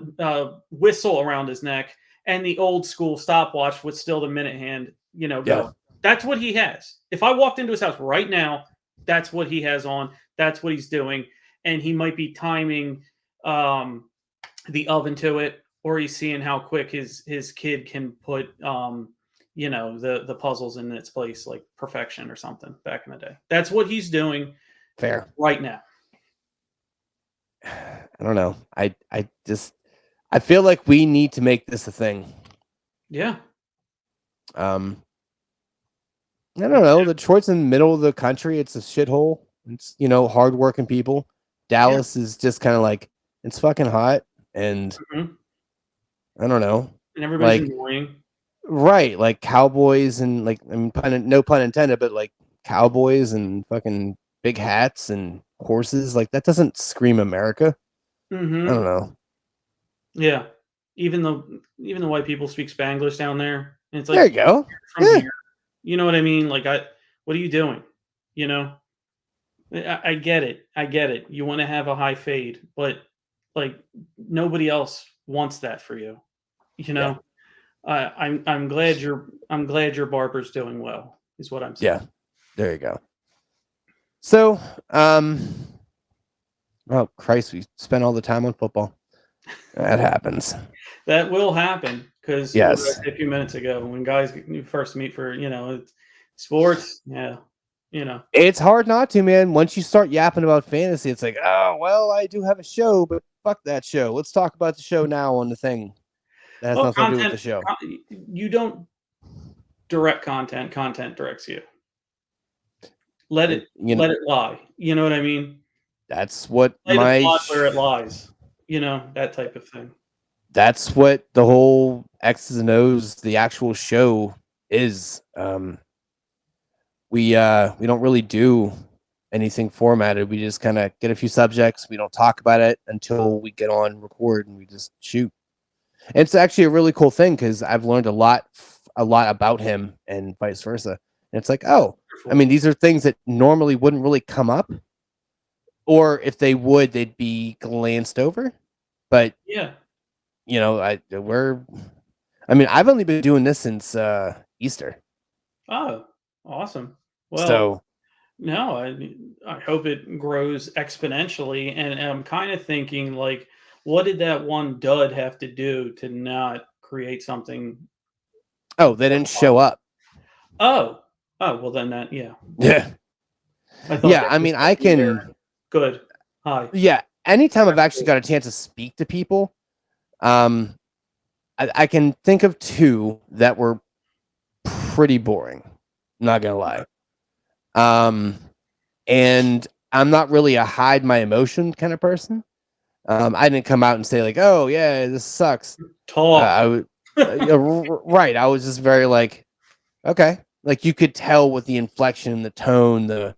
whistle around his neck and the old school stopwatch with still the minute hand, going. That's what he has. If I walked into his house right now, that's what he has on. That's what he's doing. And he might be timing the oven to it, or he's seeing how quick his kid can put the puzzles in its place, like perfection or something back in the day. That's what he's doing. Fair. Right now. I don't know. I feel like we need to make this a thing. Yeah. I don't know. Detroit's in the middle of the country. It's a shithole. It's hardworking people. Dallas is just kind of like, it's fucking hot, and I don't know. And everybody's annoying. Right, like cowboys and no pun intended, but like cowboys and fucking big hats and horses. Like that doesn't scream America. Mm-hmm. I don't know. Yeah, even the white people speak Spanglish down there, and it's like, there you go. Here. You know what I mean? Like, what are you doing? I get it. You want to have a high fade, but like nobody else wants that for you. I'm glad your barber's doing well, is what I'm saying. Yeah, there you go. So, oh Christ, we spent all the time on football. That happens. That will happen because a few minutes ago when guys first meet for sports, it's hard not to, man. Once you start yapping about fantasy, it's like, oh well, I do have a show, but fuck that show. Let's talk about the show now on the thing that has nothing to do with the show. You don't direct content. Content directs you. Let it lie. You know what I mean? That's what where it lies. That type of thing. That's what the whole X's and O's, the actual show is. We don't really do anything formatted. We just kind of get a few subjects. We don't talk about it until we get on record, and we just shoot. And it's actually a really cool thing because I've learned a lot about him and vice versa. And it's like, oh, I mean, these are things that normally wouldn't really come up, or if they would, they'd be glanced over. But yeah, I've only been doing this since Easter. Oh, awesome. Well, So no, I hope it grows exponentially. And I'm kind of thinking, like, what did that one dud have to do to not create something? they didn't show up. Oh, well, then that, yeah. Yeah. I thought Yeah, they I were mean, just I gonna be there. can. Good. Hi. Yeah, anytime I've actually got a chance to speak to people, I can think of two that were pretty boring. Not gonna lie. And I'm not really a hide my emotion kind of person. I didn't come out and say like, "Oh yeah, this sucks." Talk. I would, right. I was just very like, okay, like you could tell with the inflection, the tone, the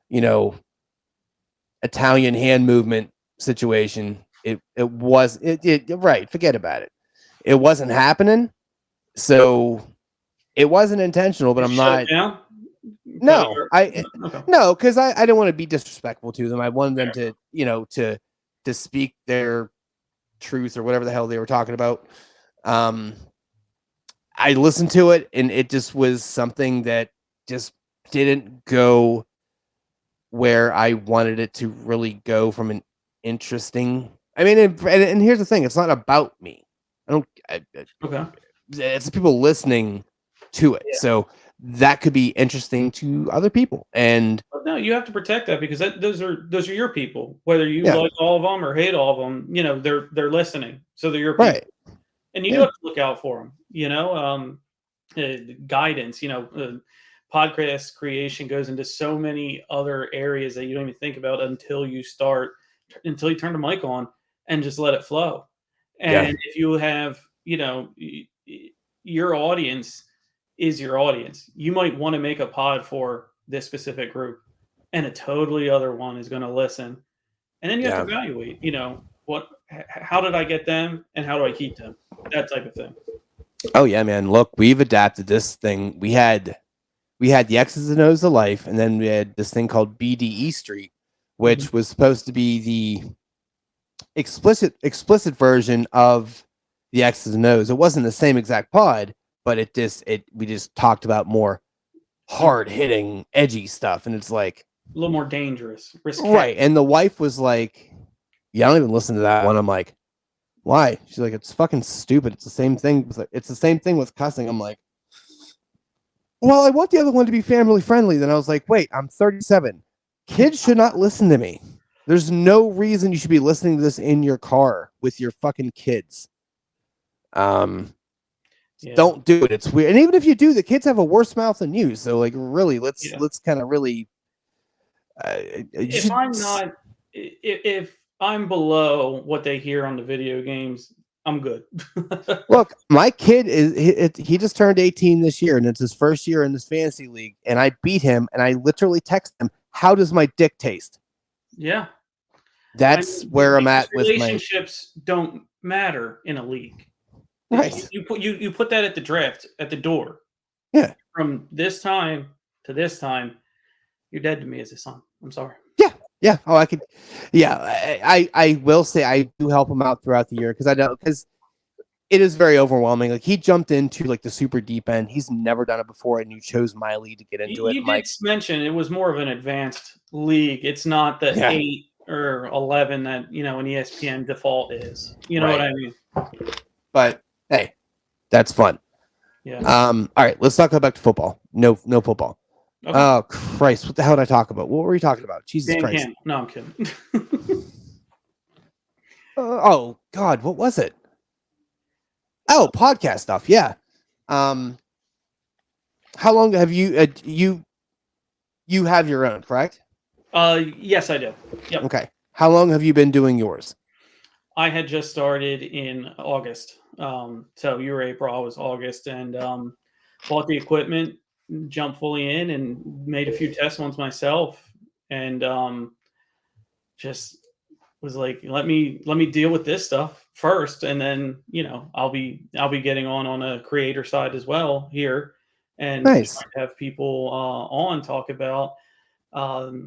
you know Italian hand movement situation. It right. Forget about it. It wasn't happening, so it wasn't intentional. But You I'm shut not. it down? Cut No, your- Okay. no, because I didn't want to be disrespectful to them. I wanted them to to speak their truth or whatever the hell they were talking about. Um, I listened to it and it just was something that just didn't go where I wanted it to really go from an interesting. I mean, and here's the thing: it's not about me. Okay. It's the people listening to it, Yeah. so that could be interesting to other people. And But no, you have to protect that because those are your people. Whether you yeah, like all of them or hate all of them, they're listening, so they're your people, right, and you do yeah, have to look out for them. Guidance. Podcast creation goes into so many other areas that you don't even think about until you turn the mic on and just let it flow. yeah, And if you have, your audience is your audience. You might want to make a pod for this specific group, and a totally other one is going to listen. And then you have to yeah. evaluate, how did I get them and how do I keep them? That type of thing. Oh yeah, man. Look, we've adapted this thing. We had the X's and O's of life, and then we had this thing called BDE Street, Mhm. which was supposed to be the explicit version of the X's and O's. It wasn't the same exact pod, but we just talked about more Okay. hard hitting, edgy stuff, and it's like A little more dangerous, risque. right. And the wife was like, "Yeah, I don't even listen to that one." I'm like, "Why?" She's like, "It's fucking stupid. It's the same thing. It's the same thing with cussing." I'm like, "Well, I want the other one to be family friendly." Then I was like, "Wait, I'm 37. Kids should not listen to me. There's no reason you should be listening to this in your car with your fucking kids. Yeah. Don't do it. It's weird. And even if you do, the kids have a worse mouth than you. So like, really, let's Yeah. kind of really. If I'm not, if I'm below what they hear on the video games, I'm good. Look, my kid he just turned 18 this year, and it's his first year in this fantasy league. And I beat him, and I literally text him, "How does my dick taste?" Yeah. That's where I'm Because at with my relationships don't matter in a league. right. You put that at the draft at the door. Yeah. From this time to this time, you're dead to me as a son. I'm sorry. Yeah. Oh, I could. Yeah, I will say I do help him out throughout the year because it is very overwhelming. Like he jumped into like the super deep end. He's never done it before, and you chose my league to get into it. You I'm did like, mention it was more of an advanced league. It's not the yeah, 8 or 11 that an ESPN default is. You know what right. I mean? But hey, that's fun. Yeah. All right, let's talk back to football. No football. Okay. Oh Christ, what the hell did I talk about? What were we talking about? Jesus Dan Christ. Cam. No, I'm kidding. Oh God, what was it? Oh, podcast stuff. Yeah. How long have you have your own, correct? Yes, I do. Yep. Okay. How long have you been doing yours? I had just started in August. So you were April, I was August, and bought the equipment, jumped fully in, and made a few test ones myself, and just was like, let me deal with this stuff first, and then I'll be getting on a creator side as well here, and Nice. trying to have people on talk about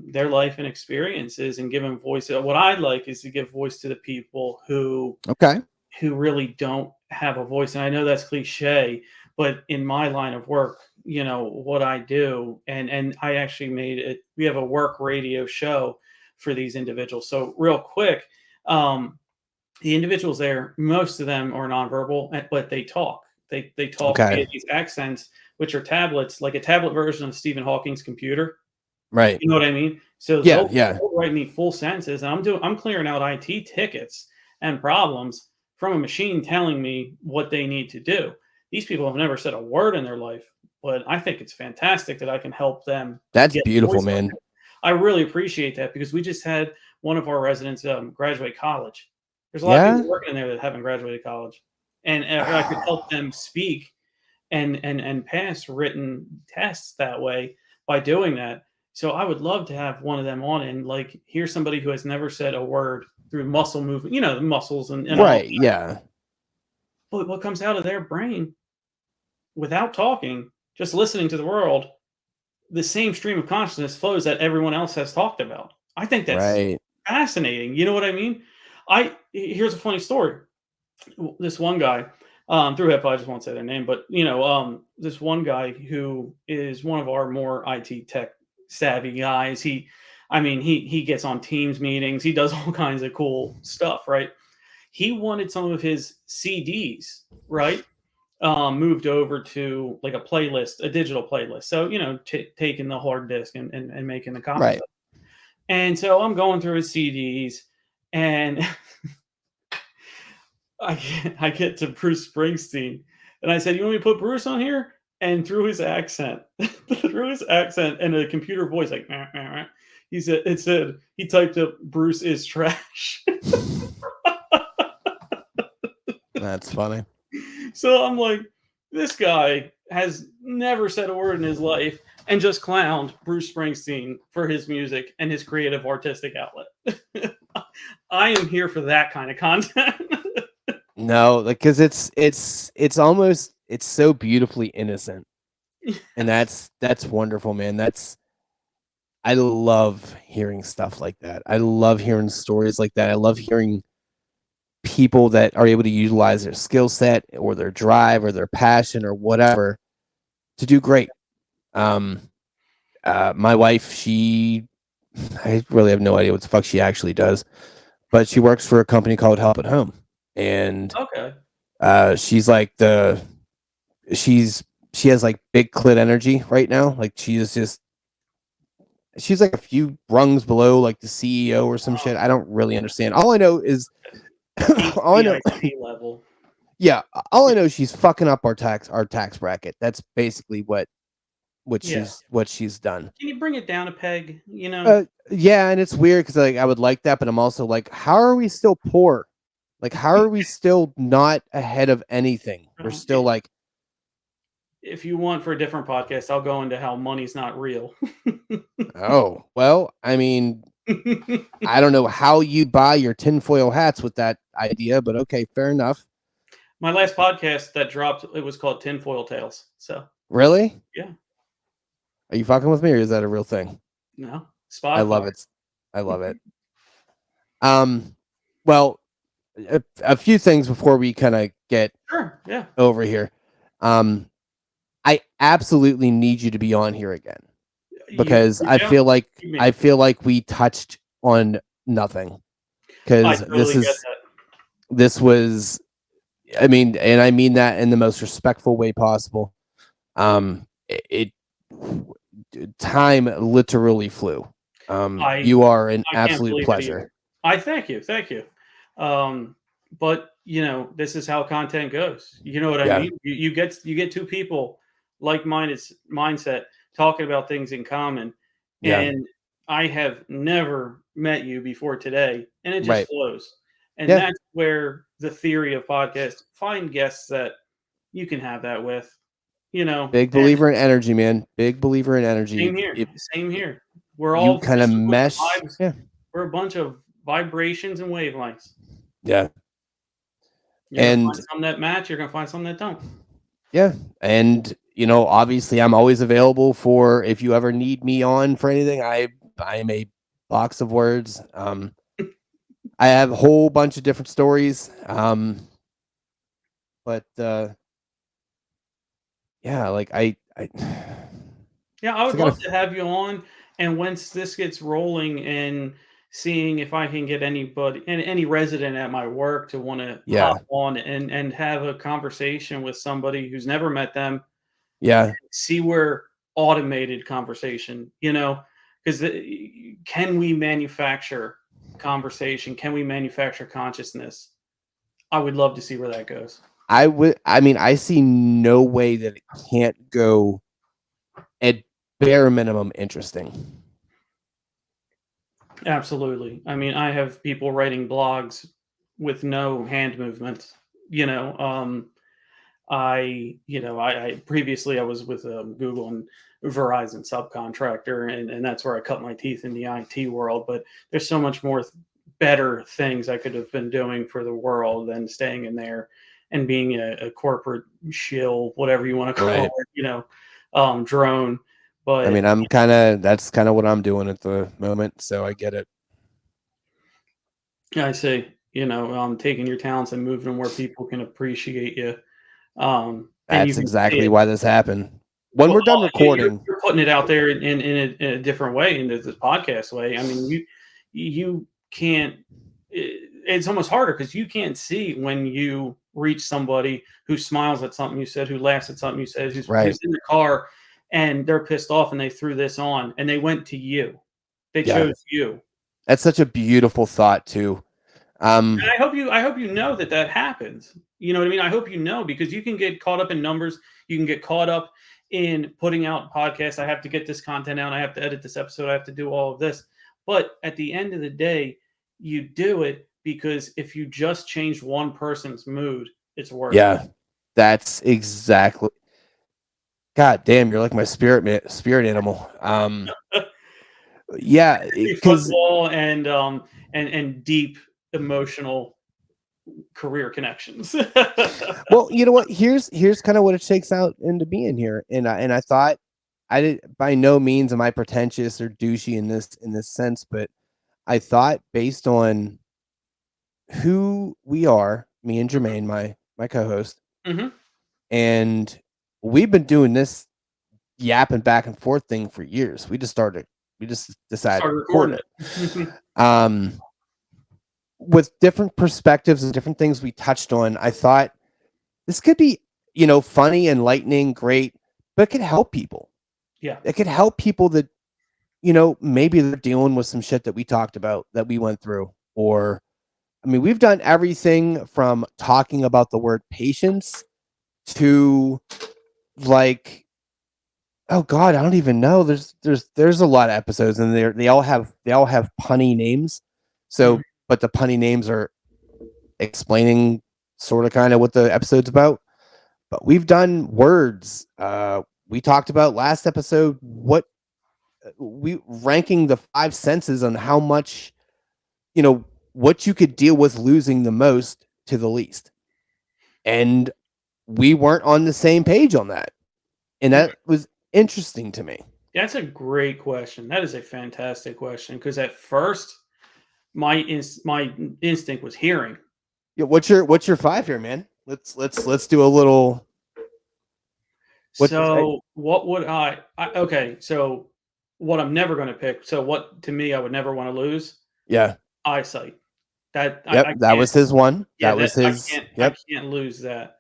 their life and experiences and giving voice. What I'd like is to give voice to the people who Okay. who really don't have a voice. And I know that's cliche, but in my line of work, what I do, and I actually made it, we have a work radio show for these individuals. So real quick, the individuals there, most of them are nonverbal, but they talk. They talk Okay. via these accents, which are tablets, like a tablet version of Stephen Hawking's computer. Right. You know what I mean? So Yeah. they'll write me full sentences, and I'm clearing out IT tickets and problems from a machine telling me what they need to do. These people have never said a word in their life, but I think it's fantastic that I can help them That's get beautiful, voice man. work. I really appreciate that because we just had one of our residents graduate college. There's a lot of people working in there that haven't graduated college, and I could help them speak and pass written tests that way by doing that. So I would love to have one of them on and like hear somebody who has never said a word through muscle movement, the muscles and all. Right. Yeah. But what comes out of their brain without talking, just listening to the world, the same stream of consciousness flows that everyone else has talked about. I think that's Right. fascinating. You know what I mean? Here's a funny story. This one guy, through HIPAA, I just won't say their name, but this one guy who is one of our more IT tech savvy guys. He gets on Teams meetings. He does all kinds of cool stuff, right? He wanted some of his CDs, right? Moved over to like a digital playlist. So, taking the hard disk and making the copies. Right. And so I'm going through his CDs and I get to Bruce Springsteen and I said, "You want me to put Bruce on here?" And through his accent and a computer voice, like, he said, he typed up, "Bruce is trash." That's funny. So I'm like, this guy has never said a word in his life and just clowned Bruce Springsteen for his music and his creative artistic outlet. I am here for that kind of content. No, like, because it's almost, it's so beautifully innocent, and that's wonderful, man. I love hearing stuff like that. I love hearing stories like that. I love hearing people that are able to utilize their skill set or their drive or their passion or whatever to do great. My wife, I really have no idea what the fuck she actually does, but she works for a company called Help at Home, and Okay. she's like she has like big clit energy right now. Like she's like a few rungs below like the CEO or some shit. I don't really understand. All I know is all I know level. Yeah, all I know is she's fucking up our tax bracket. That's basically what she's done. Can you bring it down a peg? Yeah, and it's weird because like I would like that, but I'm also like, how are we still poor? Like, how are we still not ahead of anything? We're still like. If you want for a different podcast, I'll go into how money's not real. Oh, well, I mean, I don't know how you buy your tinfoil hats with that idea, but okay, fair enough. My last podcast that dropped, it was called Tinfoil Tales. So really, yeah. Are you fucking with me, or is that a real thing? No, Spotify. I love it. I love it. Well, a few things before we kind of get over here. I absolutely need you to be on here again because I feel like we touched on nothing. Because this was, I mean, and I mean that in the most respectful way possible. Time literally flew. You are an absolute pleasure. I thank you. But this is how content goes. You know what I mean? You get two people like-minded mindset talking about things in common. And I have never met you before today, and it just flows. And that's where the theory of podcast, find guests that you can have that with. Big believer in energy, man. Big believer in energy. Same here. We're all kind of mesh. Yeah. We're a bunch of vibrations and wavelengths. Yeah. You're gonna find some that match. You're gonna find some that don't. Yeah, and obviously, I'm always available for if you ever need me on for anything. I am a box of words. I have a whole bunch of different stories. But yeah, like I Yeah, I would so I gotta love to have you on, and once this gets rolling and seeing if I can get anybody and any resident at my work to want to hop yeah, on and have a conversation with somebody who's never met them, yeah, see where automated conversation, because can we manufacture conversation? Can we manufacture consciousness? I would love to see where that goes. I mean, I see no way that it can't go at bare minimum interesting. Absolutely. I mean, I have people writing blogs with no hand movements. I previously I was with Google and Verizon subcontractor, and that's where I cut my teeth in the IT world. But there's so much more better things I could have been doing for the world than staying in there and being a corporate shill, whatever you want to call Right. it, drone. I But mean, that's kind of what I'm doing at the moment, so I get it. I say, taking your talents and moving them where people can appreciate you. And you That's can say exactly it. why this happened. When Well, we're done you're, recording, you're putting it out there in a different way, in this podcast way. I mean, you can't. It's almost harder because you can't see when you reach somebody who smiles at something you said, who laughs at something you said, who's right? in the car and they're pissed off and they threw this on and they went to you. They Yeah, chose you. that's such a beautiful thought too. And I hope you know that happens. You know what I mean? I hope you know, because you can get caught up in numbers. You can get caught up in putting out podcasts. I have to get this content out. I have to edit this episode. I have to do all of this. But at the end of the day, you do it because if you just change one person's mood, it's worth it. Yeah, that's exactly. God damn, you're like my spirit animal. Yeah, because Football and deep emotional career connections. well, you know what? Here's kind of what it shakes out into being here, and I thought I did by no means am I pretentious or douchey in this sense, but I thought based on who we are, me and Jermaine, my co-host, Mhm. and we've been doing this yapping back and forth thing for years. We just decided Start to record recording it. it. With different perspectives and different things we touched on, I thought this could be, funny, enlightening, great, but it could help people. Yeah. It could help people that, maybe they're dealing with some shit that we talked about, that we went through. Or, I mean, we've done everything from talking about the word patience to like, oh God, I don't even know. There's a lot of episodes and they all have punny names. So, Mhm. but the punny names are explaining sort of kind of what the episode's about. But we've done words. We talked about last episode we ranking the five senses on how much, what you could deal with losing the most to the least. And we weren't on the same page on that. And Mm. that was interesting to me. That's a great question. That is a fantastic question, because at first my instinct was hearing. Yeah, what's your five here, man? Let's do a little So what would okay, so what I'm never going to pick. So what, to me, I would never want to lose yeah. eyesight. That Yep, I that can't. was his one. Yeah, That that was his. I Yep. can't lose that.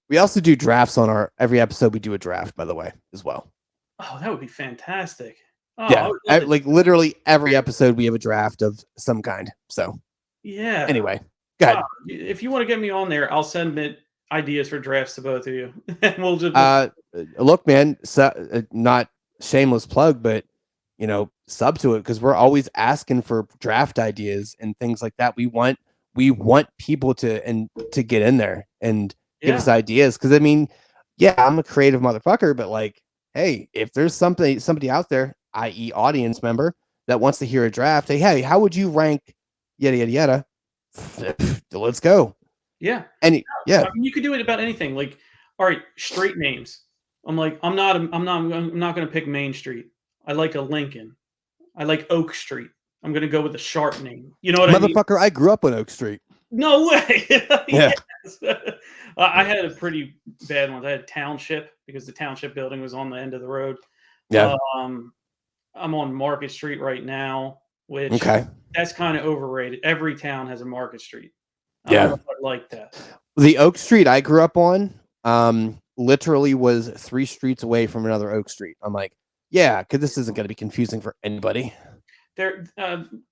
We also do drafts on our every episode. We do a draft, by the way, as well. Oh, that would be fantastic. Oh, I Yeah, would love to. like literally every episode we have a draft of some kind. So Yeah. anyway, go ahead. If you want to get me on there, I'll send it ideas for drafts to both of you, and we'll just. Look, man, not shameless plug, but sub to it because we're always asking for draft ideas and things like that. We want people to get in there and give us ideas because I mean, yeah, I'm a creative motherfucker, but like, hey, if there's somebody out there, i.e., audience member that wants to hear a draft, hey, how would you rank yada yada yada? Let's go. Yeah. Yeah. I mean, you could do it about anything. Like, all right, street names. I'm not going to pick Main Street. I like a Lincoln. I like Oak Street. I'm going to go with a sharp name. You know what I mean? Motherfucker, I grew up on Oak Street. No way. Yeah. Yes. I had a pretty bad one. I had Township because the Township building was on the end of the road. Yeah. Um, I'm on Market Street right now, which Okay. that's kind of overrated. Every town has a Market Street. I don't Yeah. know if I like that. The Oak Street I grew up on, literally was 3 streets away from another Oak Street. I'm like, yeah, because this isn't going to be confusing for anybody. There,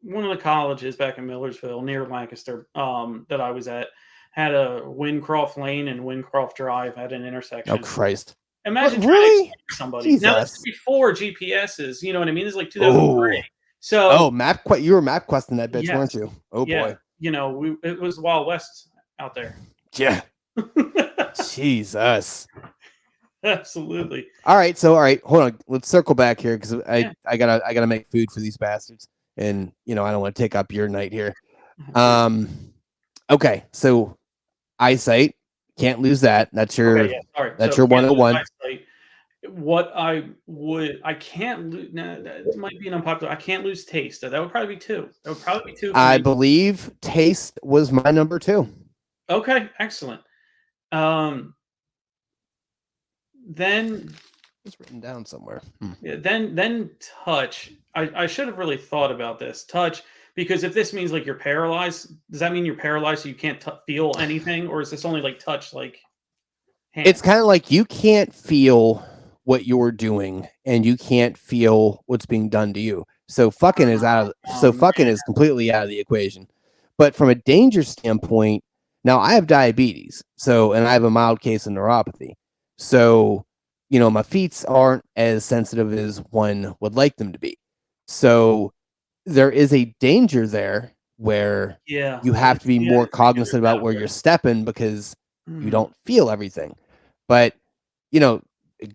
one of the colleges back in Millersville near Lancaster, that I was at, had a Wincroft Lane and Wincroft Drive at an Oh intersection. Christ! Imagine trying to Really? explain to somebody. Now this is Jesus. before GPSs. You know what I mean? This is like 2003. Oh. So Oh, you were map questing that bitch, yes, weren't you? Oh yeah, boy. you know, it was the Wild West out there. Yeah. Jesus. Absolutely. All right. So, all right, hold on. Let's circle back here because Yeah. I gotta make food for these bastards, and I don't want to take up your night here. Okay. So, eyesight, can't lose that. That's your Okay, yeah, sorry. that's So your can't lose 101. eyesight. What I can't lose. Nah, that might be an unpopular. I can't lose taste. That would probably be 2. That would probably be 2 for I me. believe taste was my number 2. Okay, excellent. Then It's written down somewhere. yeah, then touch. I should have really thought about this. Touch, because if this means like you're paralyzed, does that mean you're paralyzed so you can't feel anything, or is this only like touch, like hand? It's kind of like you can't feel what you're doing, and you can't feel what's being done to you. So fucking is fucking is completely out of the equation. But from a danger standpoint, now I have diabetes, and I have a mild case of neuropathy. So, my feet aren't as sensitive as one would like them to be. So there is a danger there where Yeah, you have to be more cognizant about where way. you're stepping because you don't feel everything. But,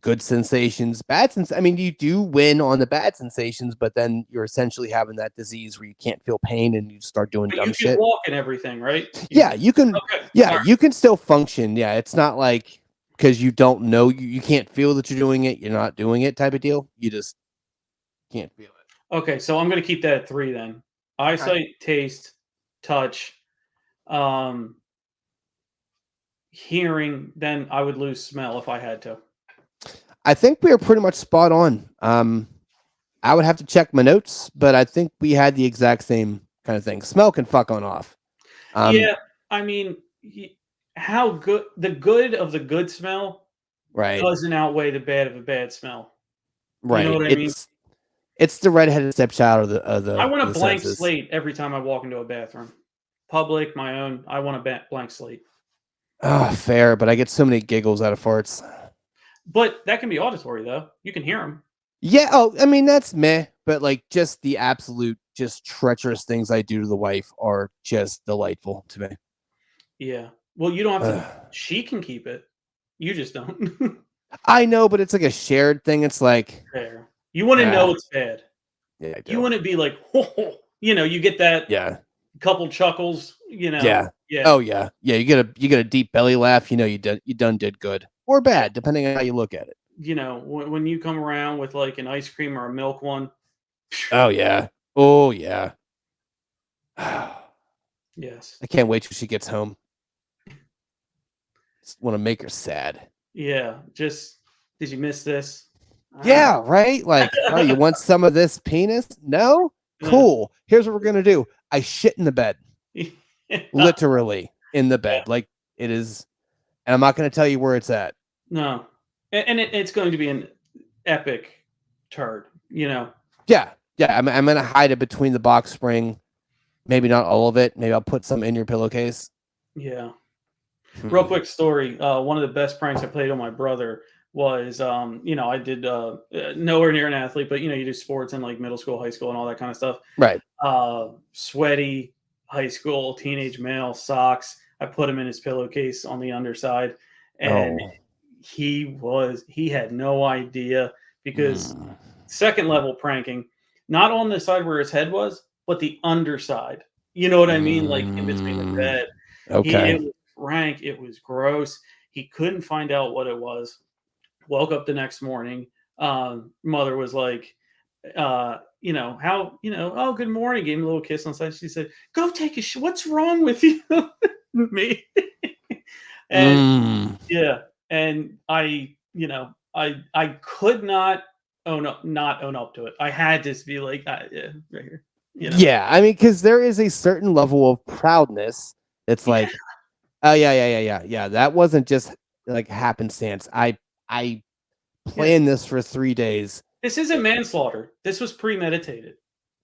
good sensations, I mean, you do win on the bad sensations, but then you're essentially having that disease where you can't feel pain and you start doing But dumb you can shit. walk and everything, right? Yeah, you can. Okay. Yeah, all right. you can still function. Yeah, it's not like because you don't know, you can't feel that you're doing it, you're not doing it type of deal. You just can't feel it. Okay, so I'm gonna keep that at 3 then. Eyesight, taste, touch, hearing. Then I would lose smell if I had to. I think we are pretty much spot on. I would have to check my notes, but I think we had the exact same kind of thing. Smell can fuck on off. Yeah, I mean, how good the good of the good smell Right. doesn't outweigh the bad of a bad smell. Right. You know what I mean? It's the redheaded stepchild of the. I want a blank senses. slate every time I walk into a bathroom, public, my own. I want a blank slate. Fair, but I get so many giggles out of farts. But that can be auditory though. You can hear them. Yeah. Oh, I mean that's meh, but like just the absolute, just treacherous things I do to the wife are just delightful to me. Yeah. Well, you don't have to. She can keep it. You just don't. I know, but it's like a shared thing. It's like Fair. You want to know it's bad. Yeah, I do. You want to be like, oh, you get that. Yeah. Couple chuckles. Yeah. Yeah. Oh yeah. Yeah. You get a deep belly laugh. You did good or bad, depending on how you look at it. When you come around with like an ice cream or a milk one. Oh yeah. Oh yeah. Yes. I can't wait till she gets home. Just want to make her sad. Yeah. Just, did you miss this? Yeah, right? Like, oh, you want some of this penis? No? Cool. Here's what we're going to do. I shit in the bed. Literally in the bed. Like, it is. And I'm not going to tell you where it's at. No. And it's going to be an epic turd, Yeah. Yeah. I'm going to hide it between the box spring. Maybe not all of it. Maybe I'll put some in your pillowcase. Yeah. Real quick story. One of the best pranks I played on my brother was, I did nowhere near an athlete, but, you do sports in like middle school, high school, and all that kind of stuff. Right. Sweaty high school, teenage male, socks. I put him in his pillowcase on the underside. And he had no idea because second level pranking, not on the side where his head was, but the underside. You know what I mean? Like in between the bed. Okay. It was rank. It was gross. He couldn't find out what it was. Woke up the next morning. Mother was like, you know, how, you know, oh, good morning. Gave me a little kiss on the side. She said, go take a shit. What's wrong with you? Me. And Mm. yeah. And I, you know, I could not not own up to it. I had to be like, yeah, right here. You know? Yeah, I mean, because there is a certain level of proudness. It's Yeah. like, oh yeah. That wasn't just like happenstance. I planned this for 3 days. This isn't manslaughter. This was premeditated.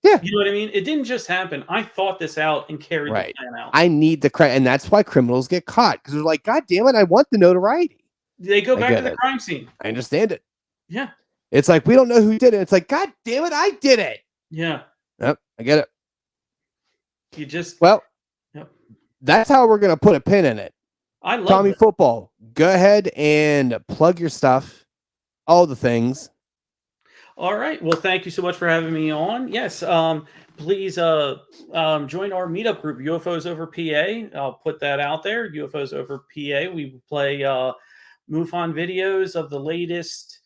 Yeah. You know what I mean? It didn't just happen. I thought this out and carried Right. the plan out. I need the credit, and that's why criminals get caught because they're like, God damn it, I want the notoriety. They go I back get to the it. crime scene. I understand it. Yeah. It's like we don't know who did it. It's like, God damn it, I did it. Yeah. Yep, I get it. You just Well, Yep. that's how we're gonna put a pin in it. I love Tommy it. Football, go ahead and plug your stuff, all the things. All right. Well, thank you so much for having me on. Yes. Please join our meetup group, UFOs Over PA. I'll put that out there. UFOs Over PA. We play MUFON videos of the latest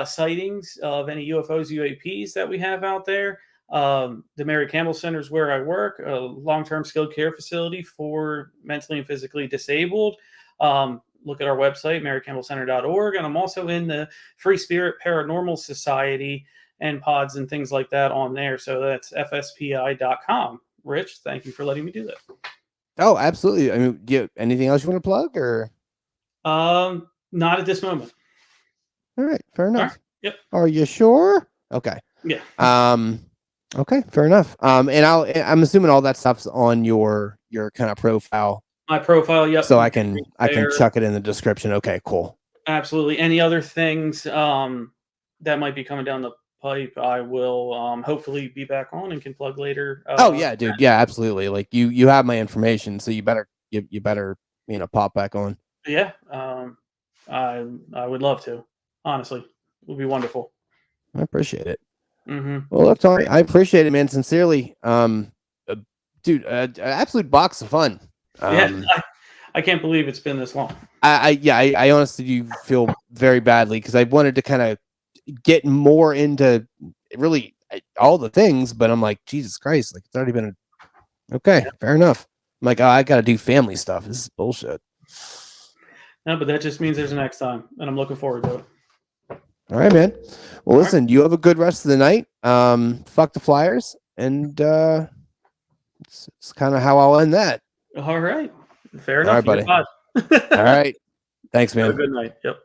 sightings of any UFOs, UAPs that we have out there. The Mary Campbell Center is where I work, a long-term skilled care facility for mentally and physically disabled. Look at our website, marycampbellcenter.org. And I'm also in the Free Spirit Paranormal Society and pods and things like that on there. So that's fspi.com. Rich, thank you for letting me do that. Oh, absolutely. I mean, anything else you want to plug or? Not at this moment. All right, fair enough. Right. Yep. Are you sure? Okay. Yeah. Okay, fair enough. And I'm assuming all that stuff's on your kind of profile. My profile, yep. So I can chuck it in the description. Okay, cool. Absolutely. Any other things that might be coming down the pipe, I will hopefully be back on and can plug later. Oh yeah, dude. Yeah, absolutely. Like you have my information, so you better pop back on. Yeah. I would love to. Honestly, it would be wonderful. I appreciate it. Mm-hmm. Well, look, Tommy, I appreciate it, man. Sincerely, dude, absolute box of fun. Yeah, I can't believe it's been this long. I honestly do feel very badly because I wanted to kind of get more into really all the things, but I'm like, Jesus Christ, like it's already been okay, fair enough. I'm like, oh, I got to do family stuff. This is bullshit. No, but that just means there's a next time, and I'm looking forward to it. All right, man. Well, listen, you have a good rest of the night. Fuck the Flyers, and it's kind of how I'll end that. All right. Fair enough. All right, buddy. All right. Thanks, man. Have a good night. Yep.